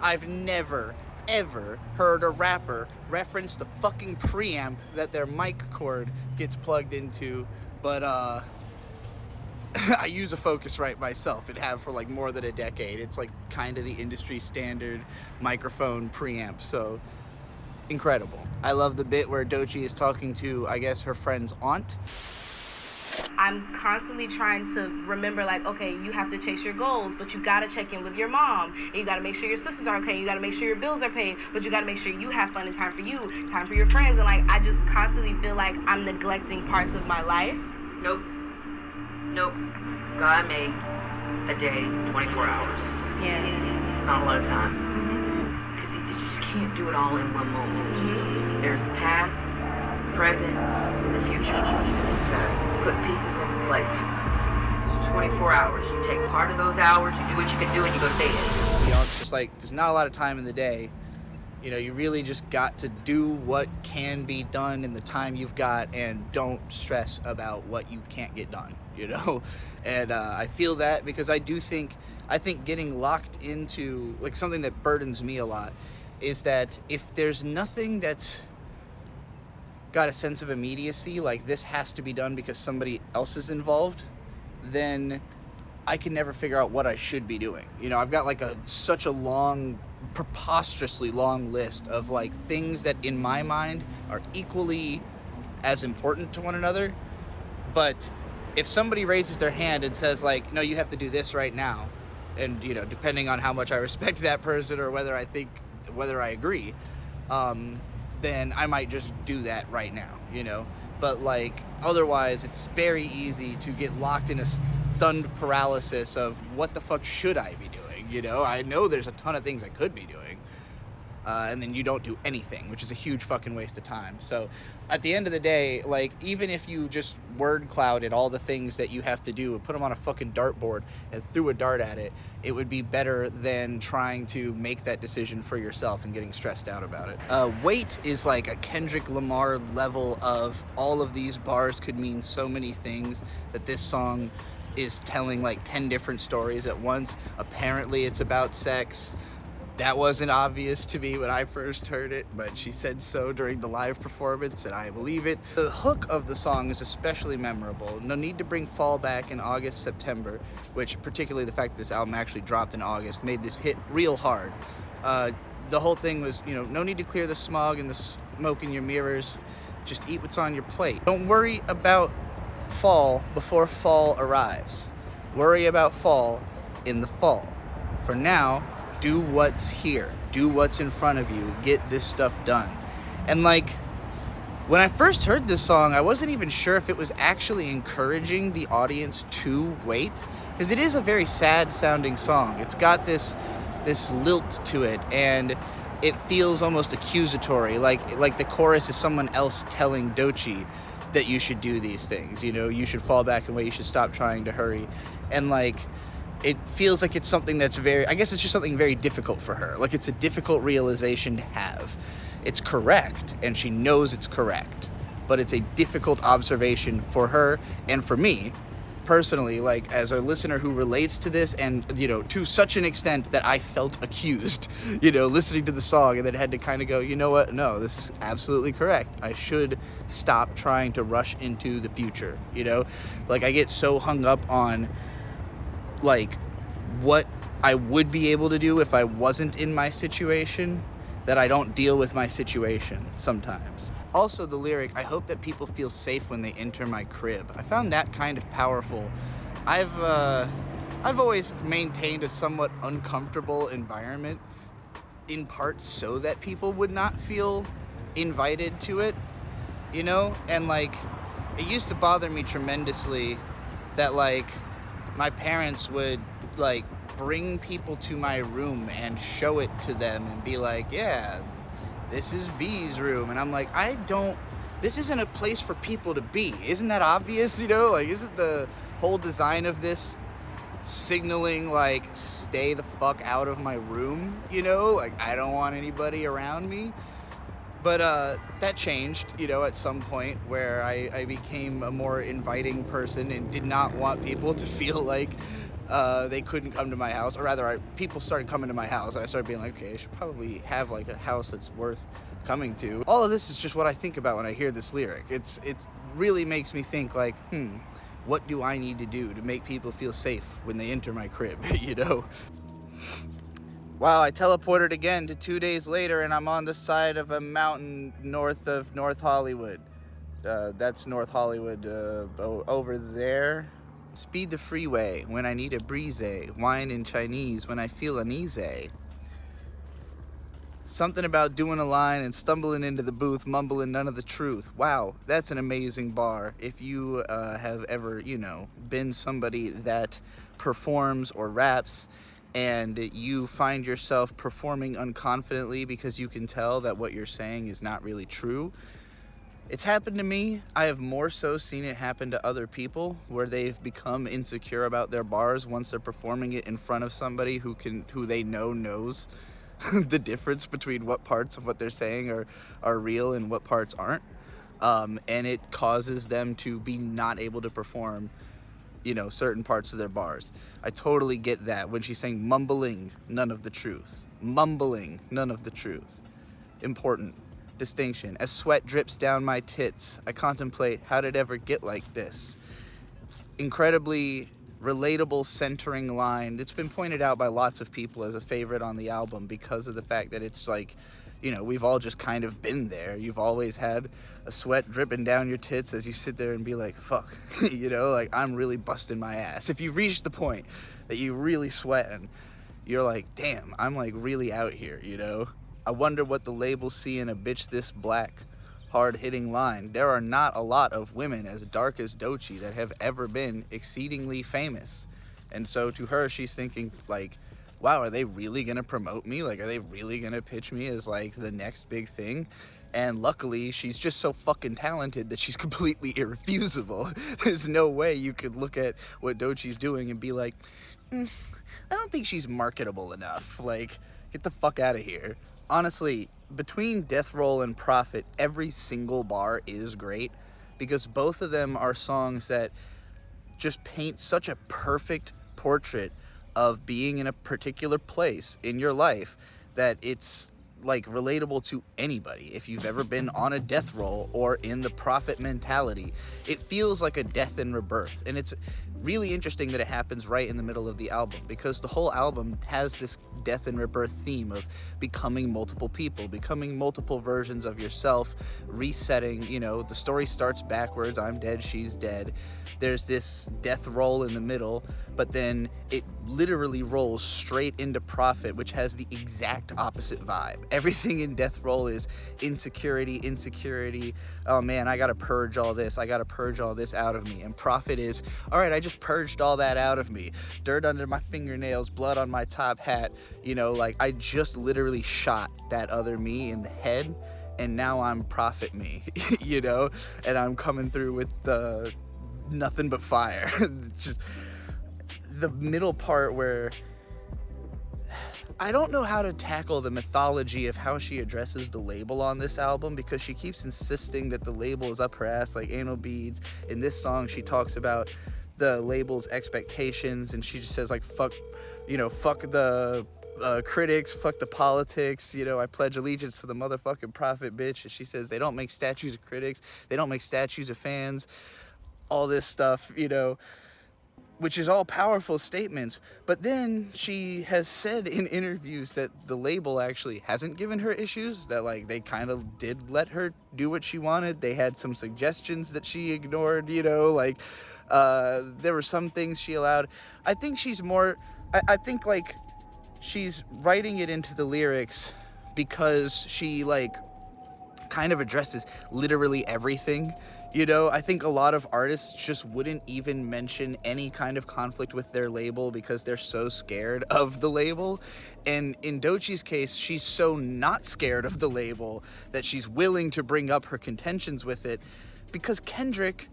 I've never ever heard a rapper reference the fucking preamp that their mic cord gets plugged into, but I use a Focusrite myself and have for like more than a decade. It's like kind of the industry standard microphone preamp, so incredible. I love the bit where Doechii is talking to, I guess, her friend's aunt. I'm constantly trying to remember, like, okay, you have to chase your goals, but you gotta check in with your mom, and you gotta make sure your sisters are okay, you gotta make sure your bills are paid, but you gotta make sure you have fun and time for you, time for your friends, and like, I just constantly feel like I'm neglecting parts of my life. Nope. God made a day 24 hours. Yeah. It's not a lot of time. Because you just can't do it all in one moment. There's the past, present, and the future. You gotta put pieces in places. It's 24 hours. You take part of those hours, you do what you can do, and you go to bed. You know, it's just like, there's not a lot of time in the day. You know, you really just got to do what can be done in the time you've got, and don't stress about what you can't get done, you know? And I feel that because I think getting locked into, like, something that burdens me a lot is that if there's nothing that's got a sense of immediacy, like this has to be done because somebody else is involved, then I can never figure out what I should be doing. You know, I've got like such a long, preposterously long list of like things that in my mind are equally as important to one another. But if somebody raises their hand and says like, no, you have to do this right now, and you know, depending on how much I respect that person or whether I agree, then I might just do that right now, you know? But like, otherwise it's very easy to get locked in a stunned paralysis of what the fuck should I be doing, you know? I know there's a ton of things I could be doing, and then you don't do anything, which is a huge fucking waste of time. So at the end of the day, like, even if you just word clouded all the things that you have to do and put them on a fucking dartboard and threw a dart at it, it would be better than trying to make that decision for yourself and getting stressed out about it. Wait is like a Kendrick Lamar level of all of these bars could mean so many things, that this song is telling like 10 different stories at once. Apparently it's about sex. That wasn't obvious to me when I first heard it, but she said so during the live performance, and I believe it. The hook of the song is especially memorable. No need to bring fall back in August, September, which particularly the fact that this album actually dropped in August made this hit real hard. The whole thing was, you know, no need to clear the smog and the smoke in your mirrors. Just eat what's on your plate. Don't worry about fall before fall arrives. Worry about fall in the fall. For now, do what's here. Do what's in front of you. Get this stuff done. And like, when I first heard this song, I wasn't even sure if it was actually encouraging the audience to wait, because it is a very sad sounding song. It's got this lilt to it, and it feels almost accusatory, like the chorus is someone else telling Doechii that you should do these things. You know, you should fall back and wait. You should stop trying to hurry. And like, it feels like it's something that's I guess it's just something very difficult for her. Like, it's a difficult realization to have. It's correct, and she knows it's correct, but it's a difficult observation for her and for me personally, like, as a listener who relates to this, and, you know, to such an extent that I felt accused, you know, listening to the song, and then had to kind of go, you know what, no, this is absolutely correct. I should stop trying to rush into the future, you know? Like, I get so hung up on, like, what I would be able to do if I wasn't in my situation, that I don't deal with my situation sometimes. Also, the lyric, I hope that people feel safe when they enter my crib. I found that kind of powerful. I've always maintained a somewhat uncomfortable environment, in part so that people would not feel invited to it, you know? And like, it used to bother me tremendously that like, my parents would like bring people to my room and show it to them and be like, yeah, this is B's room. And I'm like, this isn't a place for people to be. Isn't that obvious, you know? Like, isn't the whole design of this signaling, like, stay the fuck out of my room, you know? Like, I don't want anybody around me. But that changed, you know, at some point where I became a more inviting person and did not want people to feel like they couldn't come to my house, or rather, people started coming to my house, and I started being like, okay, I should probably have like a house that's worth coming to. All of this is just what I think about when I hear this lyric. It really makes me think like, what do I need to do to make people feel safe when they enter my crib, you know? Wow, I teleported again to 2 days later, and I'm on the side of a mountain north of North Hollywood. That's North Hollywood over there. Speed the freeway when I need a breeze. Wine in Chinese when I feel uneasy. Something about doing a line and stumbling into the booth, mumbling none of the truth. Wow, that's an amazing bar. If you have ever, you know, been somebody that performs or raps, and you find yourself performing unconfidently because you can tell that what you're saying is not really true. It's happened to me. I have more so seen it happen to other people where they've become insecure about their bars once they're performing it in front of somebody who they know knows the difference between what parts of what they're saying are real and what parts aren't. And it causes them to be not able to perform, you know, certain parts of their bars. I totally get that when she's saying mumbling none of the truth. Mumbling none of the truth. Important distinction. As sweat drips down my tits, I contemplate how did it ever get like this. Incredibly relatable centering line. It's been pointed out by lots of people as a favorite on the album because of the fact that it's like, you know, we've all just kind of been there. You've always had a sweat dripping down your tits as you sit there and be like, fuck, you know, like I'm really busting my ass. If you reach the point that you really sweating, you're like, damn, I'm like really out here, you know? I wonder what the labels see in a bitch this black, hard-hitting line. There are not a lot of women as dark as Doechii that have ever been exceedingly famous. And so to her, she's thinking like, wow, are they really gonna promote me? Like, are they really gonna pitch me as like the next big thing? And luckily, she's just so fucking talented that she's completely irrefusable. There's no way you could look at what Doechii's doing and be like, I don't think she's marketable enough. Like, get the fuck out of here. Honestly, between Death Roll and Prophet, every single bar is great because both of them are songs that just paint such a perfect portrait of being in a particular place in your life that it's like relatable to anybody. If you've ever been on a death roll or in the Prophet mentality, it feels like a death and rebirth. And it's really interesting that it happens right in the middle of the album because the whole album has this death and rebirth theme of becoming multiple people, becoming multiple versions of yourself, resetting, you know, the story starts backwards, I'm dead, she's dead. There's this death roll in the middle, but then it literally rolls straight into Prophet, which has the exact opposite vibe. Everything in Death Roll is insecurity. Oh man, I gotta purge all this. I gotta purge all this out of me. And Prophet is, all right, I just purged all that out of me. Dirt under my fingernails, blood on my top hat. You know, like I just literally shot that other me in the head. and now I'm Prophet Me, you know, and I'm coming through with the nothing but fire. Just the middle part where I don't know how to tackle the mythology of how she addresses the label on this album, because she keeps insisting that the label is up her ass like anal beads. In this song, she talks about the label's expectations, and she just says like, fuck the critics, fuck the politics, you know, I pledge allegiance to the motherfucking Prophet, bitch. And she says they don't make statues of critics, they don't make statues of fans, all this stuff, you know, which is all powerful statements. But then she has said in interviews that the label actually hasn't given her issues, that like they kind of did let her do what she wanted. They had some suggestions that she ignored, you know, like there were some things she allowed. I think she's more, I think like she's writing it into the lyrics because she like kind of addresses literally everything. You know, I think a lot of artists just wouldn't even mention any kind of conflict with their label because they're so scared of the label. And in Doechii's case, she's so not scared of the label that she's willing to bring up her contentions with it, because Kendrick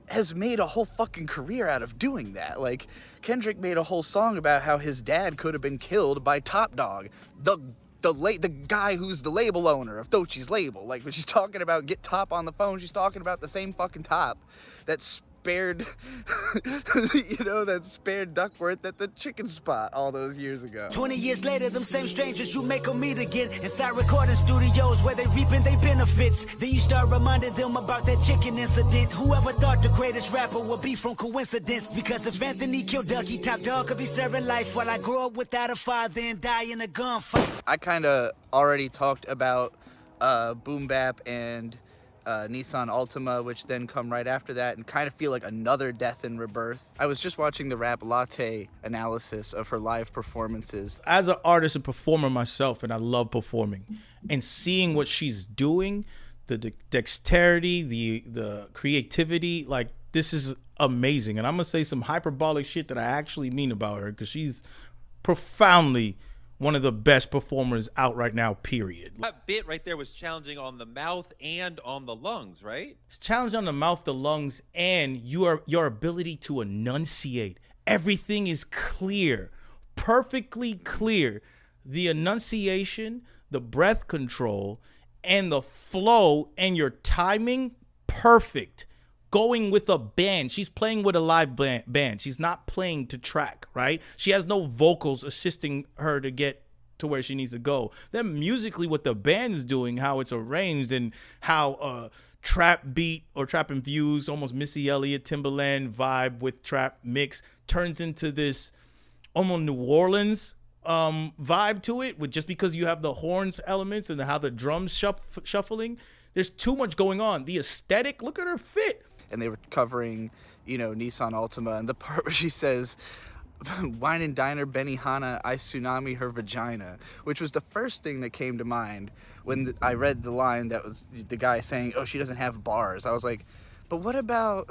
has made a whole fucking career out of doing that. Like, Kendrick made a whole song about how his dad could have been killed by Top Dog, the guy who's the label owner of Doechii's label. Like, when she's talking about Get Top on the phone, she's talking about the same fucking Top that spared, you know, that spared Duckworth at the chicken spot all those years ago. 20 years later, them same strangers you make them meet again inside recording studios where they reaping their benefits. Then you start reminding them about that chicken incident. Whoever thought the greatest rapper would be from coincidence? Because if Anthony killed Doechii, Top Dog could be serving life while I grow up without a father and die in a gunfight. I kind of already talked about Boom Bap and NISSAN ALTIMA, which then come right after that, and kind of feel like another death and rebirth. I was just watching the Rap Latte analysis of her live performances. As an artist and performer myself, and I love performing, and seeing what she's doing, the dexterity, the creativity, like, this is amazing. And I'm gonna say some hyperbolic shit that I actually mean about her, because she's profoundly one of the best performers out right now, period. That bit right there was challenging on the mouth and on the lungs, right? It's challenging on the mouth, the lungs, and your ability to enunciate. Everything is clear, perfectly clear. The enunciation, the breath control, and the flow, and your timing, perfect. Going with a band. She's playing with a live band. She's not playing to track, right? She has no vocals assisting her to get to where she needs to go. Then musically, what the band is doing, how it's arranged, and how trap beat or trap infused, almost Missy Elliott, Timbaland vibe with trap mix turns into this almost New Orleans vibe to it, with just because you have the horns elements and how the drums shuffling. There's too much going on. The aesthetic, look at her fit. And they were covering, you know, NISSAN ALTIMA, and the part where she says, wine and diner Benihana, I tsunami her vagina, which was the first thing that came to mind when I read the line that was the guy saying, oh, she doesn't have bars. I was like, but what about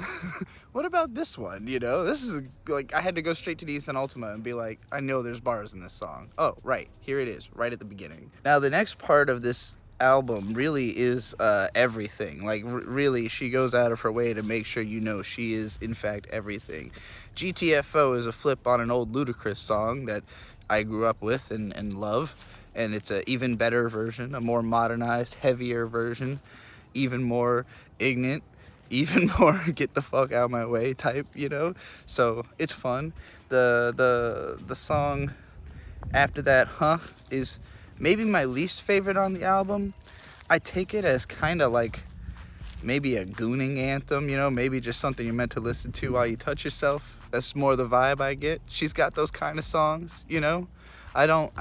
this one, you know? This is like, I had to go straight to NISSAN ALTIMA and be like, I know there's bars in this song. Oh, right, here it is, right at the beginning. Now, the next part of this album really is everything. Like, really, she goes out of her way to make sure you know she is in fact everything. GTFO is a flip on an old Ludacris song that I grew up with and love, and it's an even better version, a more modernized, heavier version, even more ignorant, even more get the fuck out of my way type, you know. So it's fun. The song after that, is maybe my least favorite on the album. I take it as kind of like maybe a gooning anthem, you know, maybe just something you're meant to listen to while you touch yourself. That's more the vibe I get. She's got those kind of songs, you know. I don't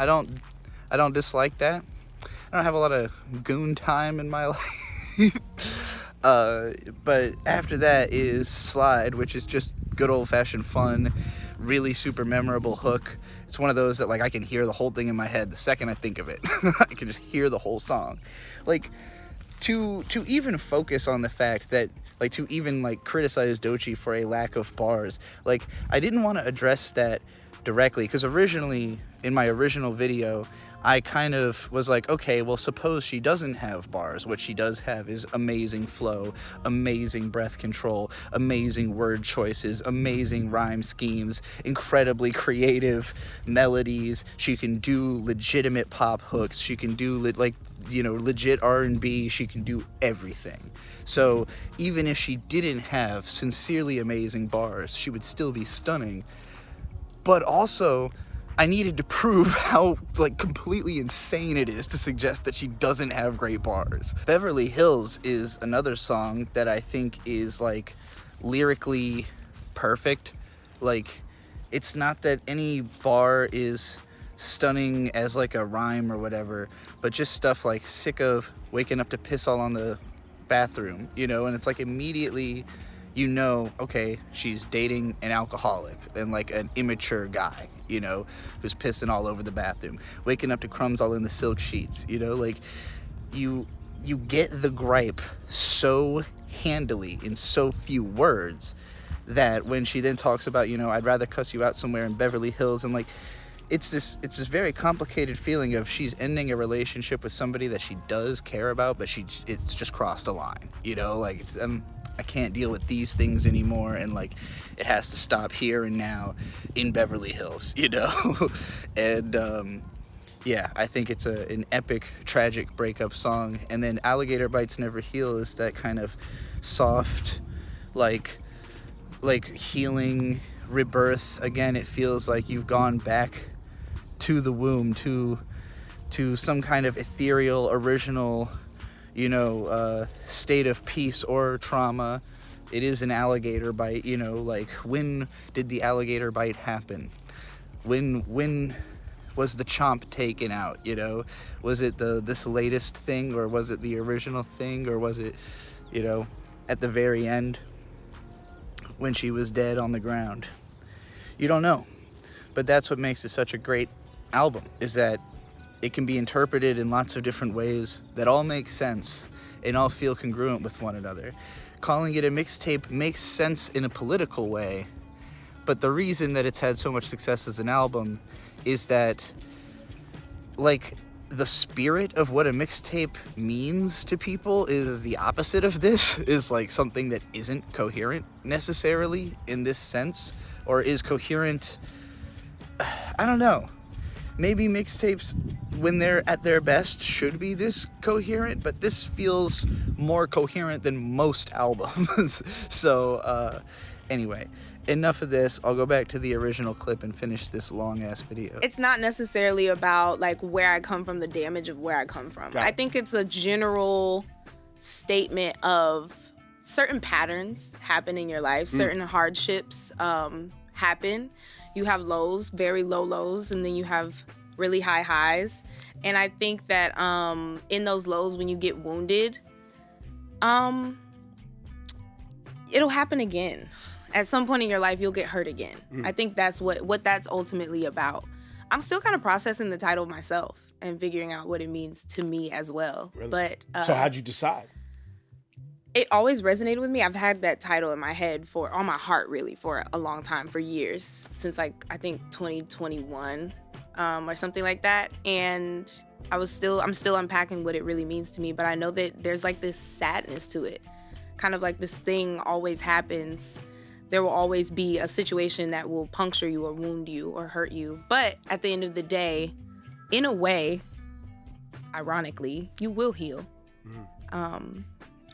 dislike that. I don't have a lot of goon time in my life. But after that is Slide, which is just good old-fashioned fun, really super memorable hook. It's one of those that, like, I can hear the whole thing in my head the second I think of it. I can just hear the whole song. Like, to even focus on the fact that, like, to even, like, criticize Doechii for a lack of bars, like, I didn't want to address that directly, because originally in my original video, I kind of was like, okay, well, suppose she doesn't have bars. What she does have is amazing flow, amazing breath control, amazing word choices, amazing rhyme schemes, incredibly creative melodies. She can do legitimate pop hooks. She can do legit R&B. She can do everything. So even if she didn't have sincerely amazing bars, she would still be stunning. But also, I needed to prove how completely insane it is to suggest that she doesn't have great bars. Beverly Hills is another song that I think is lyrically perfect. It's not that any bar is stunning as a rhyme or whatever, but just stuff like sick of waking up to piss all on the bathroom, and it's immediately okay, she's dating an alcoholic and an immature guy, who's pissing all over the bathroom, waking up to crumbs all in the silk sheets, you get the gripe so handily in so few words that when she then talks about, I'd rather cuss you out somewhere in Beverly Hills, and it's this very complicated feeling of she's ending a relationship with somebody that she does care about, but it's just crossed a line, I can't deal with these things anymore, and it has to stop here and now in Beverly Hills, and yeah, I think it's an epic, tragic breakup song. And then Alligator Bites Never Heal is that kind of soft, healing rebirth. Again, it feels like you've gone back to the womb, to some kind of ethereal, original, state of peace or trauma. It is an alligator bite, when did the alligator bite happen? When was the chomp taken out, Was it this latest thing, or was it the original thing, or was it, at the very end when she was dead on the ground? You don't know. But that's what makes it such a great album, is that it can be interpreted in lots of different ways that all make sense and all feel congruent with one another. Calling it a mixtape makes sense in a political way, but the reason that it's had so much success as an album is that, the spirit of what a mixtape means to people is the opposite of this, is something that isn't coherent necessarily in this sense, or is coherent, I don't know. Maybe mixtapes, when they're at their best, should be this coherent, but this feels more coherent than most albums. So, anyway, enough of this. I'll go back to the original clip and finish this long-ass video. It's not necessarily about, where I come from, the damage of where I come from. I think it's a general statement of certain patterns happen in your life, certain hardships happen. You have lows, very low lows, and then you have really high highs. And I think that in those lows, when you get wounded, it'll happen again. At some point in your life, you'll get hurt again. I think that's what that's ultimately about. I'm still kind of processing the title myself and figuring out what it means to me as well. Really? But so how'd you decide? It always resonated with me. I've had that title in my head on my heart really for a long time, for years, since I think 2021 or something like that. And I'm still unpacking what it really means to me, but I know that there's this sadness to it. Kind of this thing always happens. There will always be a situation that will puncture you or wound you or hurt you. But at the end of the day, in a way, ironically, you will heal.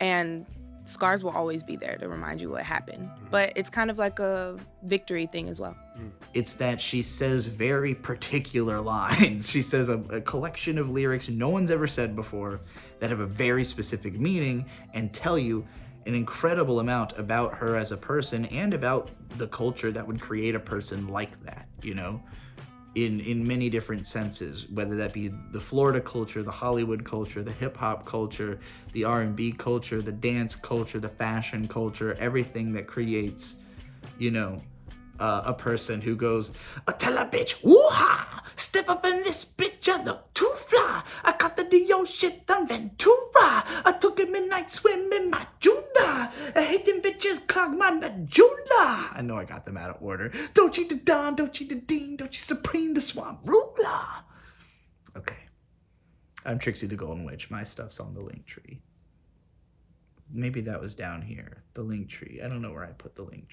And scars will always be there to remind you what happened. But it's kind of like a victory thing as well. It's that she says very particular lines. She says a collection of lyrics no one's ever said before that have a very specific meaning and tell you an incredible amount about her as a person and about the culture that would create a person like that, in many different senses, whether that be the Florida culture, the Hollywood culture, the hip hop culture, the R&B culture, the dance culture, the fashion culture, everything that creates, a person who goes, tell a bitch, woo-ha, step up in this bitch, I look too fly. I caught the Dio shit on Ventura. I took a midnight swim in my Judah. I hate them bitches clog my medulla. I know I got them out of order. Doechii the Don, Doechii the Dean, Doechii Supreme, the Swamp Ruler. Okay. I'm Trixie the Golden Witch. My stuff's on the link tree. Maybe that was down here. The link tree. I don't know where I put the link tree.